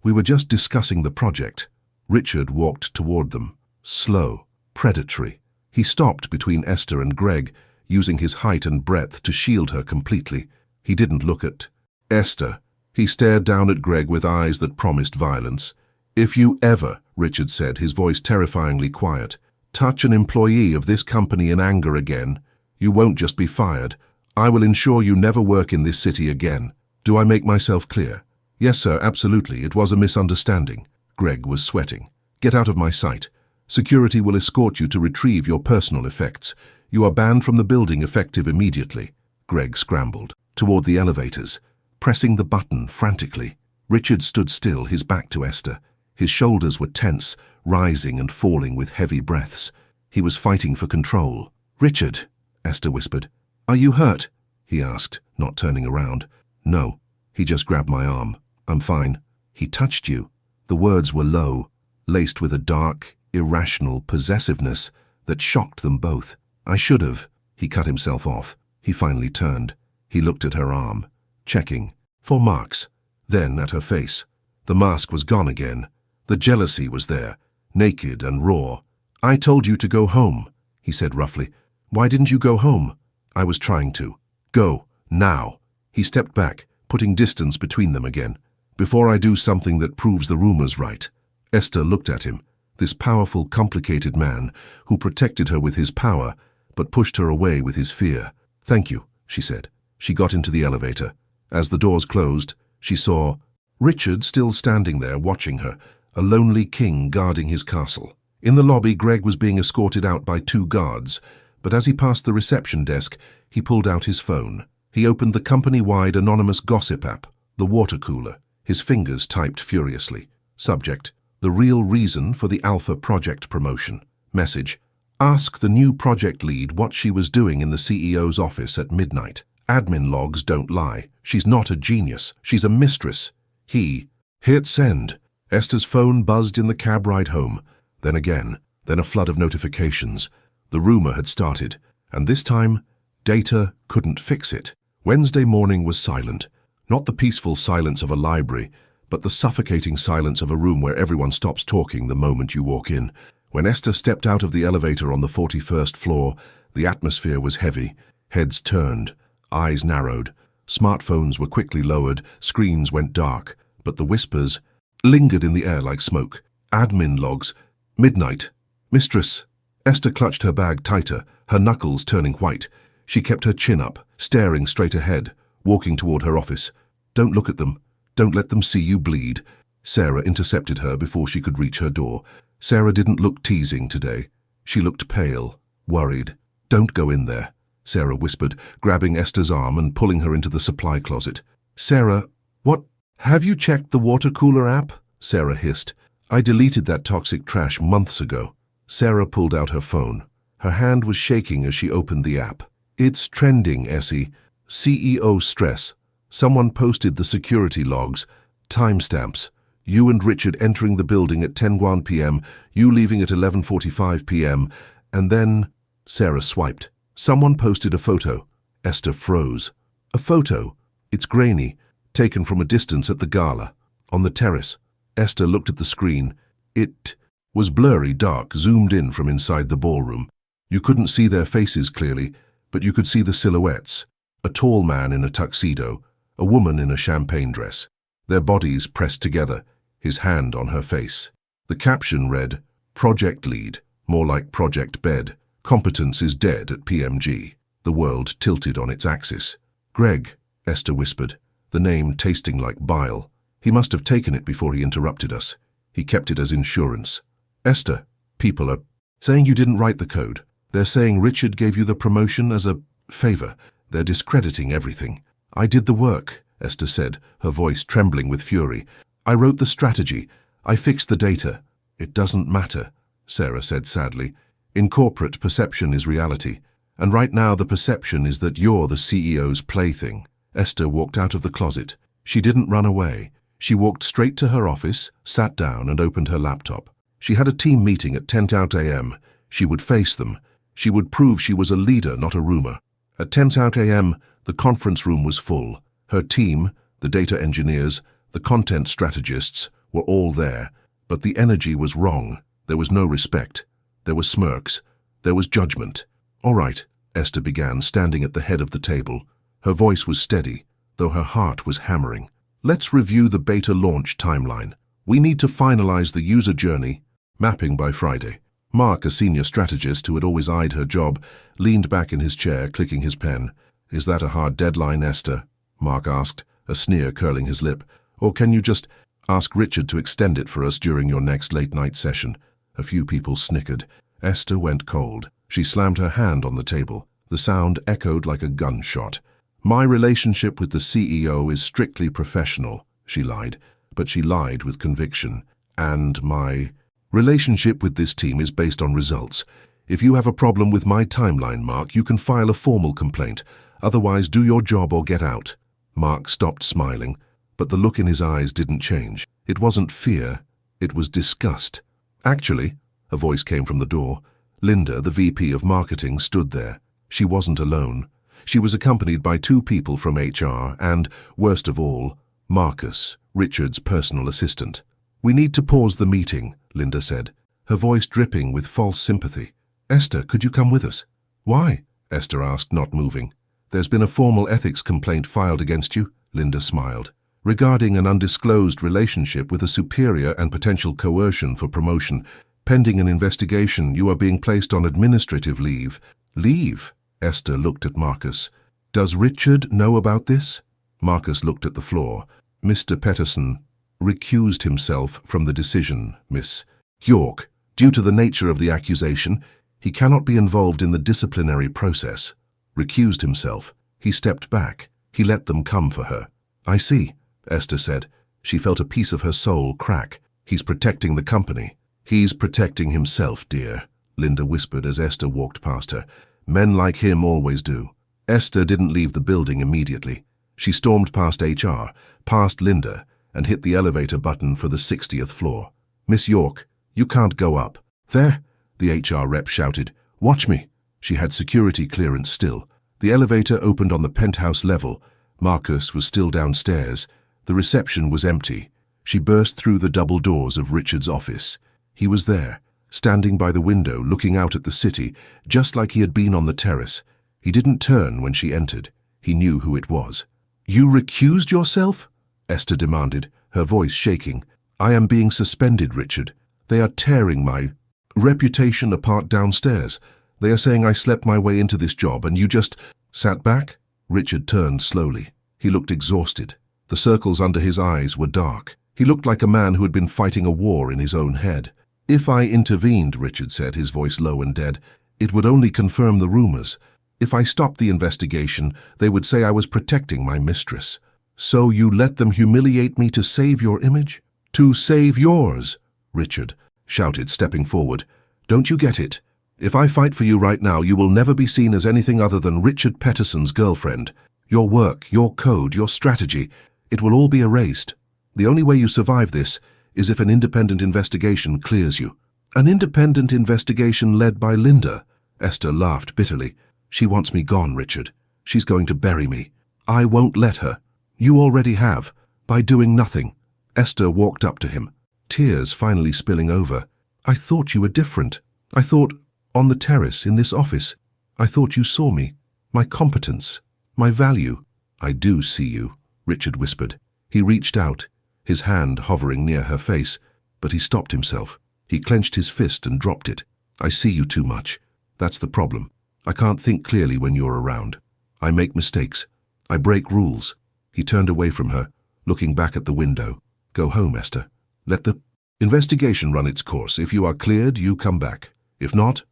we were just discussing the project. Richard walked toward them, slow, predatory. He stopped between Esther and Greg, using his height and breadth to shield her completely. He didn't look at Esther. He stared down at Greg with eyes that promised violence. If you ever, Richard said, his voice terrifyingly quiet, touch an employee of this company in anger again, you won't just be fired. I will ensure you never work in this city again. Do I make myself clear? Yes, sir, absolutely. It was a misunderstanding. Greg was sweating. Get out of my sight. Security will escort you to retrieve your personal effects. You are banned from the building effective immediately. Greg scrambled toward the elevators, pressing the button frantically. Richard stood still, his back to Esther. His shoulders were tense, rising and falling with heavy breaths. He was fighting for control. Richard, Esther whispered. Are you hurt? He asked, not turning around. No, he just grabbed my arm. I'm fine. He touched you. The words were low, laced with a dark, irrational possessiveness that shocked them both. I should have. He cut himself off. He finally turned. He looked at her arm, checking for marks, then at her face. The mask was gone again. The jealousy was there, naked and raw. I told you to go home, he said roughly. Why didn't you go home? I was trying to. Go, now. He stepped back, putting distance between them again. Before I do something that proves the rumors right. Esther looked at him, this powerful, complicated man who protected her with his power, but pushed her away with his fear. Thank you, she said. She got into the elevator. As the doors closed, she saw Richard still standing there watching her, a lonely king guarding his castle. In the lobby, Greg was being escorted out by 2 guards, but as he passed the reception desk, he pulled out his phone. He opened the company-wide anonymous gossip app, the water cooler. His fingers typed furiously. Subject: the real reason for the Alpha project promotion. Message: ask the new project lead what she was doing in the CEO's office at midnight. Admin logs don't lie. She's not a genius. She's a mistress. He hit send. Esther's phone buzzed in the cab ride home. Then again. Then a flood of notifications. The rumor had started, and this time, data couldn't fix it. Wednesday morning was silent. Not the peaceful silence of a library, but the suffocating silence of a room where everyone stops talking the moment you walk in. When Esther stepped out of the elevator on the 41st floor, the atmosphere was heavy. Heads turned. Eyes narrowed. Smartphones were quickly lowered, screens went dark, but the whispers lingered in the air like smoke. Admin logs. Midnight. Mistress. Esther clutched her bag tighter, her knuckles turning white. She kept her chin up, staring straight ahead, walking toward her office. Don't look at them. Don't let them see you bleed. Sarah intercepted her before she could reach her door. Sarah didn't look teasing today. She looked pale, worried. Don't go in there, Sarah whispered, grabbing Esther's arm and pulling her into the supply closet. Sarah, what? Have you checked the water cooler app? Sarah hissed. I deleted that toxic trash months ago. Sarah pulled out her phone. Her hand was shaking as she opened the app. It's trending, Essie. CEO stress. Someone posted the security logs. Timestamps. You and Richard entering the building at 10:01 p.m., you leaving at 11:45 p.m., and then Sarah swiped. Someone posted a photo. Esther froze. A photo. It's grainy, taken from a distance at the gala. On the terrace. Esther looked at the screen. It was blurry, dark, zoomed in from inside the ballroom. You couldn't see their faces clearly, but you could see the silhouettes. A tall man in a tuxedo, a woman in a champagne dress. Their bodies pressed together, his hand on her face. The caption read, Project Lead, more like Project Bed. Competence is dead at PMG. The world tilted on its axis. Greg, Esther whispered, the name tasting like bile. He must have taken it before he interrupted us. He kept it as insurance. Esther, people are saying you didn't write the code. They're saying Richard gave you the promotion as a favor. They're discrediting everything. I did the work, Esther said, her voice trembling with fury. I wrote the strategy. I fixed the data. It doesn't matter, Sarah said sadly. In corporate, perception is reality. And right now the perception is that you're the CEO's plaything. Esther walked out of the closet. She didn't run away. She walked straight to her office, sat down and opened her laptop. She had a team meeting at 10 out a.m. She would face them. She would prove she was a leader, not a rumor. At 10 out a.m., the conference room was full. Her team, the data engineers, the content strategists, were all there. But the energy was wrong. There was no respect. There were smirks. There was judgment. All right, Esther began, standing at the head of the table. Her voice was steady, though her heart was hammering. Let's review the beta launch timeline. We need to finalize the user journey, mapping by Friday. Mark, a senior strategist who had always eyed her job, leaned back in his chair, clicking his pen. Is that a hard deadline, Esther? Mark asked, a sneer curling his lip. Or can you just ask Richard to extend it for us during your next late-night session? A few people snickered. Esther went cold. She slammed her hand on the table. The sound echoed like a gunshot. My relationship with the CEO is strictly professional, she lied, but she lied with conviction. And my relationship with this team is based on results. If you have a problem with my timeline, Mark, you can file a formal complaint. Otherwise, do your job or get out. Mark stopped smiling, but the look in his eyes didn't change. It wasn't fear, it was disgust. Actually, a voice came from the door. Linda, the VP of Marketing, stood there. She wasn't alone. She was accompanied by 2 people from HR and, worst of all, Marcus, Richard's personal assistant. We need to pause the meeting, Linda said, her voice dripping with false sympathy. Esther, could you come with us? Why? Esther asked, not moving. There's been a formal ethics complaint filed against you, Linda smiled, regarding an undisclosed relationship with a superior and potential coercion for promotion. Pending an investigation, you are being placed on administrative leave. Leave? Esther looked at Marcus. Does Richard know about this? Marcus looked at the floor. Mr. Peterson recused himself from the decision, Miss York. Due to the nature of the accusation, he cannot be involved in the disciplinary process. Recused himself. He stepped back. He let them come for her. I see, Esther said. She felt a piece of her soul crack. He's protecting the company. He's protecting himself, dear, Linda whispered as Esther walked past her. Men like him always do. Esther didn't leave the building immediately. She stormed past HR, past Linda, and hit the elevator button for the 60th floor. Miss York, you can't go up. There, the HR rep shouted. Watch me. She had security clearance still. The elevator opened on the penthouse level. Marcus was still downstairs. The reception was empty. She burst through the double doors of Richard's office. He was there, standing by the window, looking out at the city, just like he had been on the terrace. He didn't turn when she entered. He knew who it was. You recused yourself? Esther demanded, her voice shaking. I am being suspended, Richard. They are tearing my reputation apart downstairs. They are saying I slept my way into this job and you just sat back? Richard turned slowly. He looked exhausted. The circles under his eyes were dark. He looked like a man who had been fighting a war in his own head. If I intervened, Richard said, his voice low and dead, it would only confirm the rumors. If I stopped the investigation, they would say I was protecting my mistress. So you let them humiliate me to save your image? To save yours, Richard shouted, stepping forward. Don't you get it? If I fight for you right now, you will never be seen as anything other than Richard Peterson's girlfriend. Your work, your code, your strategy, it will all be erased. The only way you survive this is if an independent investigation clears you. An independent investigation led by Linda? Esther laughed bitterly. She wants me gone, Richard. She's going to bury me. I won't let her. You already have, by doing nothing. Esther walked up to him, tears finally spilling over. I thought you were different. I thought, on the terrace, in this office, I thought you saw me, my competence, my value. I do see you, Richard whispered. He reached out, his hand hovering near her face, but he stopped himself. He clenched his fist and dropped it. I see you too much. That's the problem. I can't think clearly when you're around. I make mistakes. I break rules. He turned away from her, looking back at the window. Go home, Esther. Let the investigation run its course. If you are cleared, you come back. If not,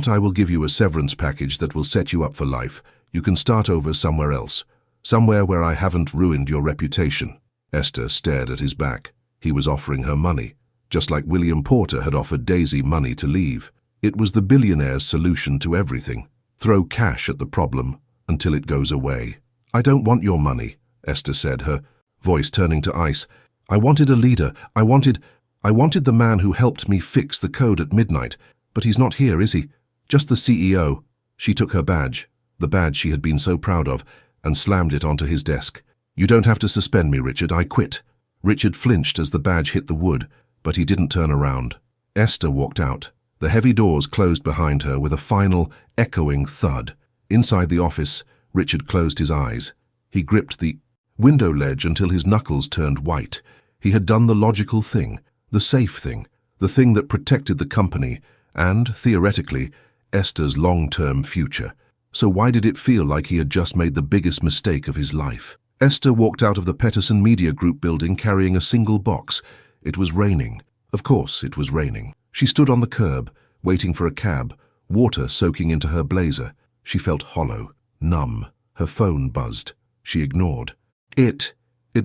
I will give you a severance package that will set you up for life. You can start over somewhere else. Somewhere where I haven't ruined your reputation." Esther stared at his back. He was offering her money, just like William Porter had offered Daisy money to leave. It was the billionaire's solution to everything. Throw cash at the problem until it goes away. "I don't want your money," Esther said, her voice turning to ice. "I wanted a leader. I wanted the man who helped me fix the code at midnight. But he's not here, is he? Just the CEO." She took her badge, the badge she had been so proud of, and slammed it onto his desk. "You don't have to suspend me, Richard. I quit." Richard flinched as the badge hit the wood, but he didn't turn around. Esther walked out. The heavy doors closed behind her with a final, echoing thud. Inside the office, Richard closed his eyes. He gripped the window ledge until his knuckles turned white. He had done the logical thing, the safe thing, the thing that protected the company and, theoretically, Esther's long-term future. So why did it feel like he had just made the biggest mistake of his life? Esther walked out of the Peterson Media Group building carrying a single box. It was raining. Of course it was raining. She stood on the curb, waiting for a cab, water soaking into her blazer. She felt hollow, numb. Her phone buzzed. She ignored. It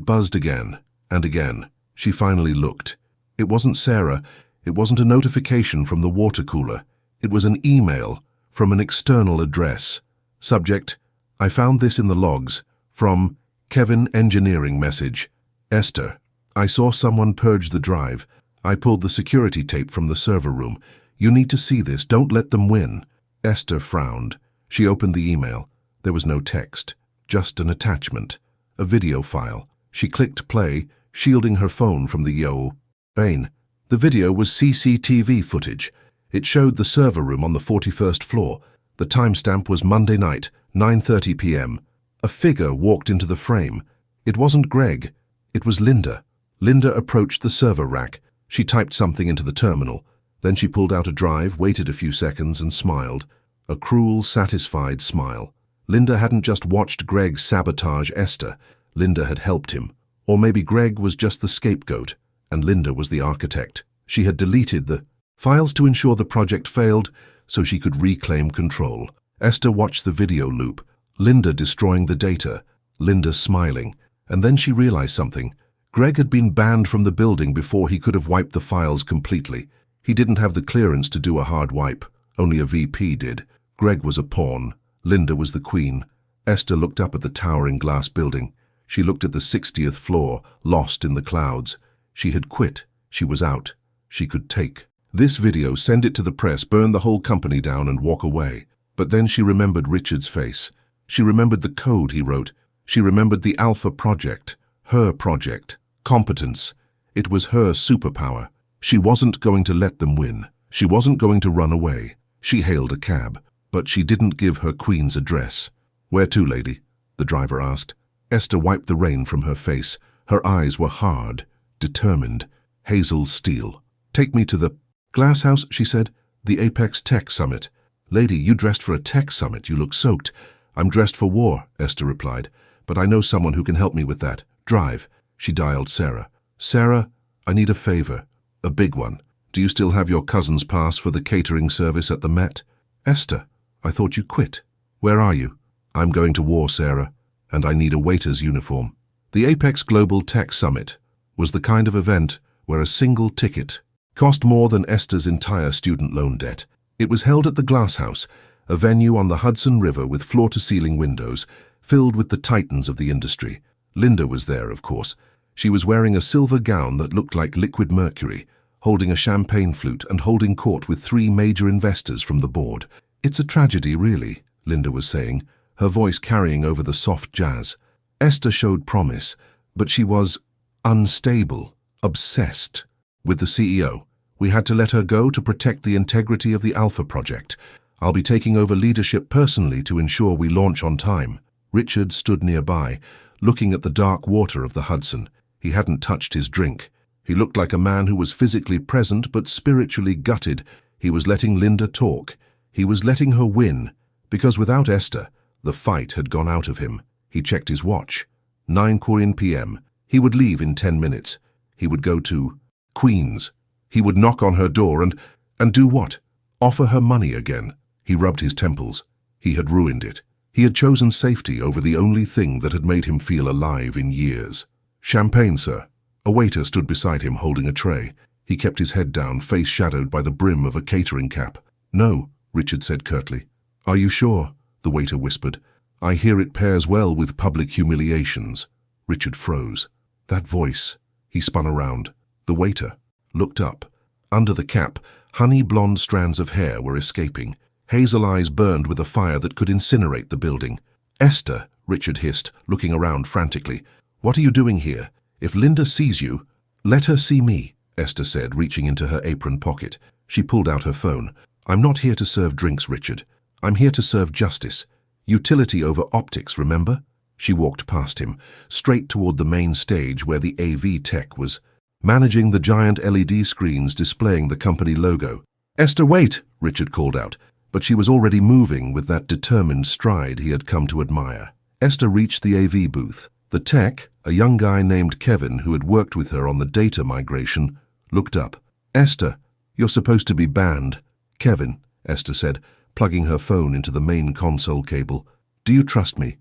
buzzed again and again. She finally looked. It wasn't Sarah. It wasn't a notification from the water cooler. It was an email from an external address. Subject: "I found this in the logs. From Kevin Engineering message. Esther, I saw someone purge the drive. I pulled the security tape from the server room. You need to see this. Don't let them win." Esther frowned. She opened the email. There was no text, just an attachment, a video file. She clicked play, shielding her phone from the pain. The video was CCTV footage. It showed the server room on the 41st floor. The timestamp was Monday night, 9:30 p.m. A figure walked into the frame. It wasn't Greg. It was Linda. Linda approached the server rack. She typed something into the terminal. Then she pulled out a drive, waited a few seconds, and smiled. A cruel, satisfied smile. Linda hadn't just watched Greg sabotage Esther. Linda had helped him. Or maybe Greg was just the scapegoat, and Linda was the architect. She had deleted the files to ensure the project failed, so she could reclaim control. Esther watched the video loop. Linda destroying the data. Linda smiling. And then she realized something. Greg had been banned from the building before he could have wiped the files completely. He didn't have the clearance to do a hard wipe. Only a VP did. Greg was a pawn. Linda was the queen. Esther looked up at the towering glass building. She looked at the 60th floor, lost in the clouds. She had quit. She was out. She could take. This video, send it to the press, burn the whole company down and walk away. But then she remembered Richard's face. She remembered the code he wrote. She remembered the Alpha project. Her project. Competence. It was her superpower. She wasn't going to let them win. She wasn't going to run away. She hailed a cab, but she didn't give her queen's address. "Where to, lady?" the driver asked. Esther wiped the rain from her face. Her eyes were hard, determined, hazel steel. "Take me to the glass house," she said. "The Apex Tech Summit." "Lady, you dressed for a tech summit. You look soaked." "I'm dressed for war," Esther replied. "But I know someone who can help me with that. Drive." She dialed Sarah. "Sarah, I need a favor. A big one. Do you still have your cousin's pass for the catering service at the Met?" "Esther, I thought you quit." "Where are you?" "I'm going to war, Sarah, and I need a waiter's uniform." The Apex Global Tech Summit was the kind of event where a single ticket cost more than Esther's entire student loan debt. It was held at the Glass House, a venue on the Hudson River with floor-to-ceiling windows, filled with the titans of the industry. Linda was there, of course. She was wearing a silver gown that looked like liquid mercury, holding a champagne flute and holding court with 3 major investors from the board. "It's a tragedy, really," Linda was saying, her voice carrying over the soft jazz. Esther showed promise, but she was unstable, obsessed with the CEO. "We had to let her go to protect the integrity of the Alpha project. I'll be taking over leadership personally to ensure we launch on time." Richard stood nearby, looking at the dark water of the Hudson. He hadn't touched his drink. He looked like a man who was physically present but spiritually gutted. He was letting Linda talk. He was letting her win, because without Esther, the fight had gone out of him. He checked his watch. 9 Korean p.m. He would leave in 10 minutes. He would go to Queen's. He would knock on her door and do what? Offer her money again. He rubbed his temples. He had ruined it. He had chosen safety over the only thing that had made him feel alive in years. "Champagne, sir." A waiter stood beside him holding a tray. He kept his head down, face shadowed by the brim of a catering cap. "No," Richard said curtly. "Are you sure?" the waiter whispered. "I hear it pairs well with public humiliations." Richard froze. That voice. He spun around. The waiter looked up. Under the cap, honey-blonde strands of hair were escaping. Hazel eyes burned with a fire that could incinerate the building. "Esther," Richard hissed, looking around frantically. "What are you doing here? If Linda sees you—" "Let her see me," Esther said, reaching into her apron pocket. She pulled out her phone. "I'm not here to serve drinks, Richard. I'm here to serve justice. Utility over optics, remember?" She walked past him, straight toward the main stage where the AV tech was managing the giant LED screens displaying the company logo. "Esther, wait!" Richard called out, but she was already moving with that determined stride he had come to admire. Esther reached the AV booth. The tech, a young guy named Kevin who had worked with her on the data migration, looked up. "Esther, you're supposed to be banned." "Kevin," Esther said, plugging her phone into the main console cable. "Do you trust me?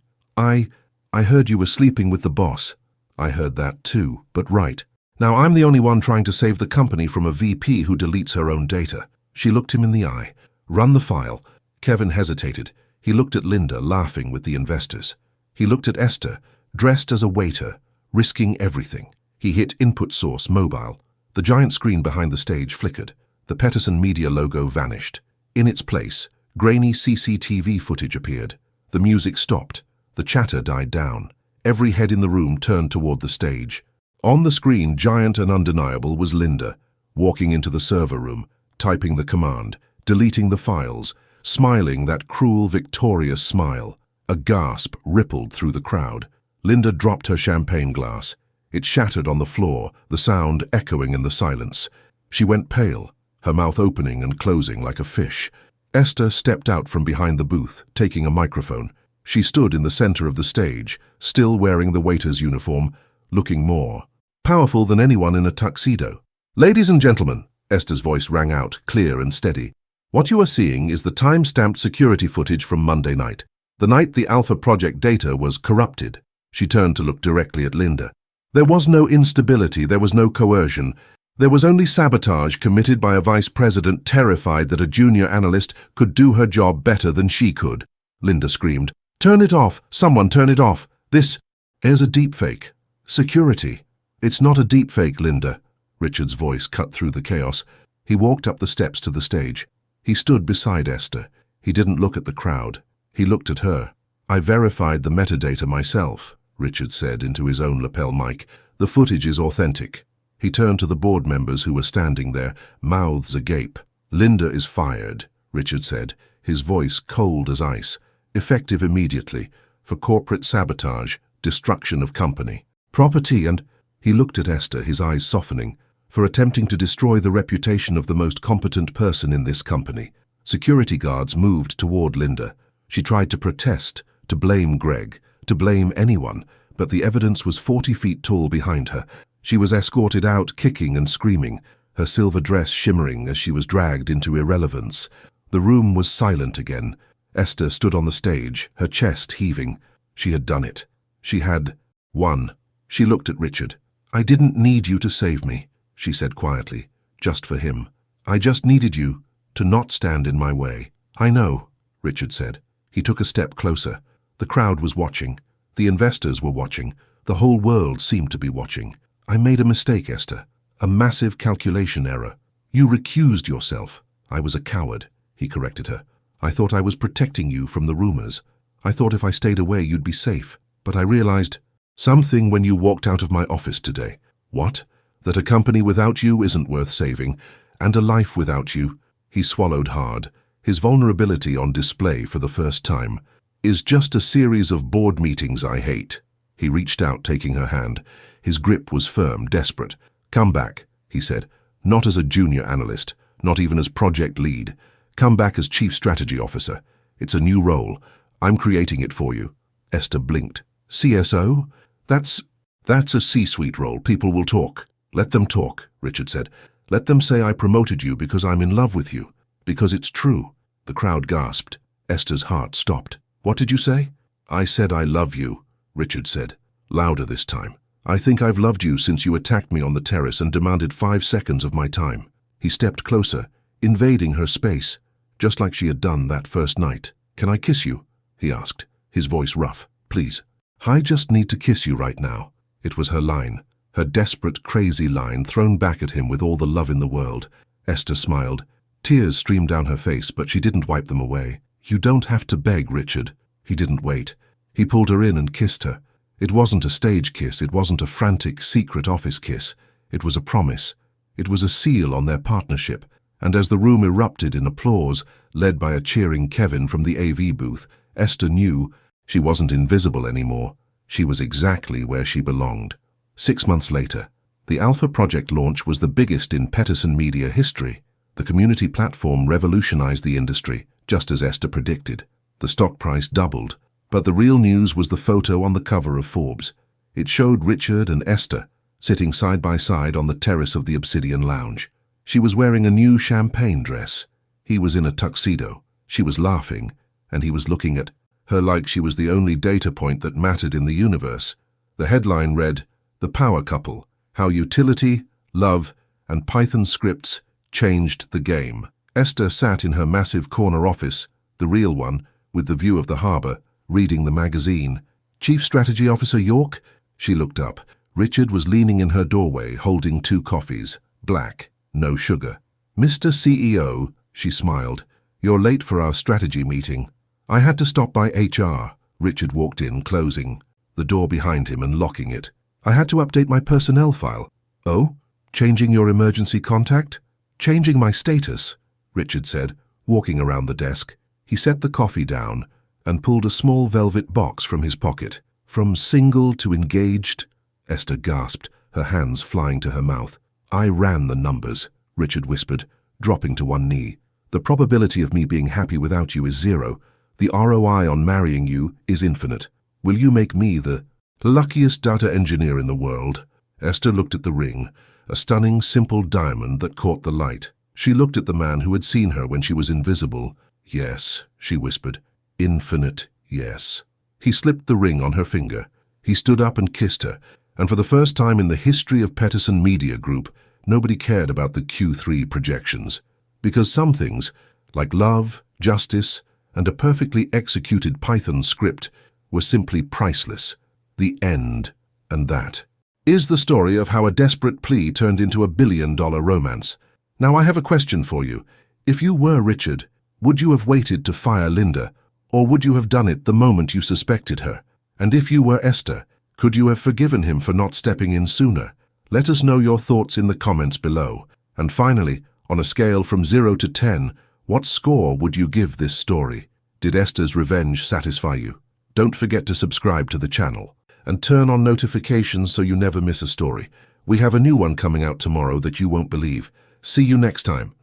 I heard you were sleeping with the boss." "I heard that too, but right. Now I'm the only one trying to save the company from a VP who deletes her own data." She looked him in the eye. "Run the file." Kevin hesitated. He looked at Linda, laughing with the investors. He looked at Esther, dressed as a waiter, risking everything. He hit input source mobile. The giant screen behind the stage flickered. The Peterson Media logo vanished. In its place, grainy CCTV footage appeared. The music stopped. The chatter died down. Every head in the room turned toward the stage. On the screen, giant and undeniable, was Linda, walking into the server room, typing the command, deleting the files, smiling that cruel, victorious smile. A gasp rippled through the crowd. Linda dropped her champagne glass. It shattered on the floor, the sound echoing in the silence. She went pale, her mouth opening and closing like a fish. Esther stepped out from behind the booth, taking a microphone. She stood in the center of the stage, still wearing the waiter's uniform, looking more powerful than anyone in a tuxedo. "Ladies and gentlemen," Esther's voice rang out, clear and steady. "What you are seeing is the time-stamped security footage from Monday night, the night the Alpha Project data was corrupted." She turned to look directly at Linda. "There was no instability, there was no coercion. There was only sabotage committed by a vice president terrified that a junior analyst could do her job better than she could." Linda screamed. "Turn it off! Someone turn it off! This is a deepfake. Security." "It's not a deepfake, Linda." Richard's voice cut through the chaos. He walked up the steps to the stage. He stood beside Esther. He didn't look at the crowd. He looked at her. "I verified the metadata myself," Richard said into his own lapel mic. "The footage is authentic." He turned to the board members who were standing there, mouths agape. "Linda is fired," Richard said, his voice cold as ice. "Effective immediately, for corporate sabotage, destruction of company, property and—" He looked at Esther, his eyes softening, "for attempting to destroy the reputation of the most competent person in this company." Security guards moved toward Linda. She tried to protest, to blame Greg, to blame anyone, but the evidence was 40 feet tall behind her. She was escorted out, kicking and screaming, her silver dress shimmering as she was dragged into irrelevance. The room was silent again. Esther stood on the stage, her chest heaving. She had done it. She had won. She looked at Richard. "I didn't need you to save me," she said quietly, "just for him. I just needed you to not stand in my way." "I know," Richard said. He took a step closer. The crowd was watching. The investors were watching. The whole world seemed to be watching. "I made a mistake, Esther. A massive calculation error. You recused yourself." "I was a coward," he corrected her. "I thought I was protecting you from the rumors. I thought if I stayed away you'd be safe. But I realized something when you walked out of my office today." "What?" "That a company without you isn't worth saving, and a life without you—" He swallowed hard, his vulnerability on display for the first time. "Is just a series of board meetings I hate." He reached out, taking her hand. His grip was firm, desperate. "Come back," he said. "Not as a junior analyst, not even as project lead. Come back as chief strategy officer. It's a new role. I'm creating it for you." Esther blinked. "CSO? That's—" That's a C-suite role. People will talk. Let them talk, Richard said. Let them say I promoted you because I'm in love with you. Because it's true. The crowd gasped. Esther's heart stopped. What did you say? I said I love you, Richard said, louder this time. I think I've loved you since you attacked me on the terrace and demanded 5 seconds of my time. He stepped closer, invading her space, just like she had done that first night. Can I kiss you? He asked, his voice rough. Please. I just need to kiss you right now. It was her line, her desperate, crazy line thrown back at him with all the love in the world. Esther smiled. Tears streamed down her face, but she didn't wipe them away. You don't have to beg, Richard. He didn't wait. He pulled her in and kissed her. It wasn't a stage kiss. It wasn't a frantic, secret office kiss. It was a promise. It was a seal on their partnership. And as the room erupted in applause, led by a cheering Kevin from the AV booth, Esther knew she wasn't invisible anymore. She was exactly where she belonged. 6 months later, the Alpha Project launch was the biggest in Peterson media history. The community platform revolutionized the industry, just as Esther predicted. The stock price doubled, but the real news was the photo on the cover of Forbes. It showed Richard and Esther sitting side by side on the terrace of the Obsidian Lounge. She was wearing a new champagne dress. He was in a tuxedo. She was laughing, and he was looking at her like she was the only data point that mattered in the universe. The headline read, "The Power Couple, How Utility, Love, and Python Scripts Changed the Game." Esther sat in her massive corner office, the real one, with the view of the harbor, reading the magazine. Chief Strategy Officer York? She looked up. Richard was leaning in her doorway, holding 2 coffees, black, no sugar. Mr. CEO, she smiled, you're late for our strategy meeting. I had to stop by HR. Richard walked in, closing the door behind him and locking it. I had to update my personnel file. Oh? Changing your emergency contact? Changing my status, Richard said, walking around the desk. He set the coffee down and pulled a small velvet box from his pocket. From single to engaged? Esther gasped, her hands flying to her mouth. I ran the numbers, Richard whispered, dropping to one knee. The probability of me being happy without you is 0. The ROI on marrying you is infinite. Will you make me the luckiest data engineer in the world? Esther looked at the ring, a stunning, simple diamond that caught the light. She looked at the man who had seen her when she was invisible. Yes, she whispered. Infinite yes. He slipped the ring on her finger. He stood up and kissed her, and for the first time in the history of Peterson Media Group, nobody cared about the Q3 projections. Because some things, like love, justice, and a perfectly executed Python script, were simply priceless. The end, and that is the story of how a desperate plea turned into a billion-dollar romance. Now I have a question for you. If you were Richard, would you have waited to fire Linda, or would you have done it the moment you suspected her? And if you were Esther, could you have forgiven him for not stepping in sooner? Let us know your thoughts in the comments below. And finally, on a scale from 0 to 10, what score would you give this story? Did Esther's revenge satisfy you? Don't forget to subscribe to the channel and turn on notifications so you never miss a story. We have a new one coming out tomorrow that you won't believe. See you next time.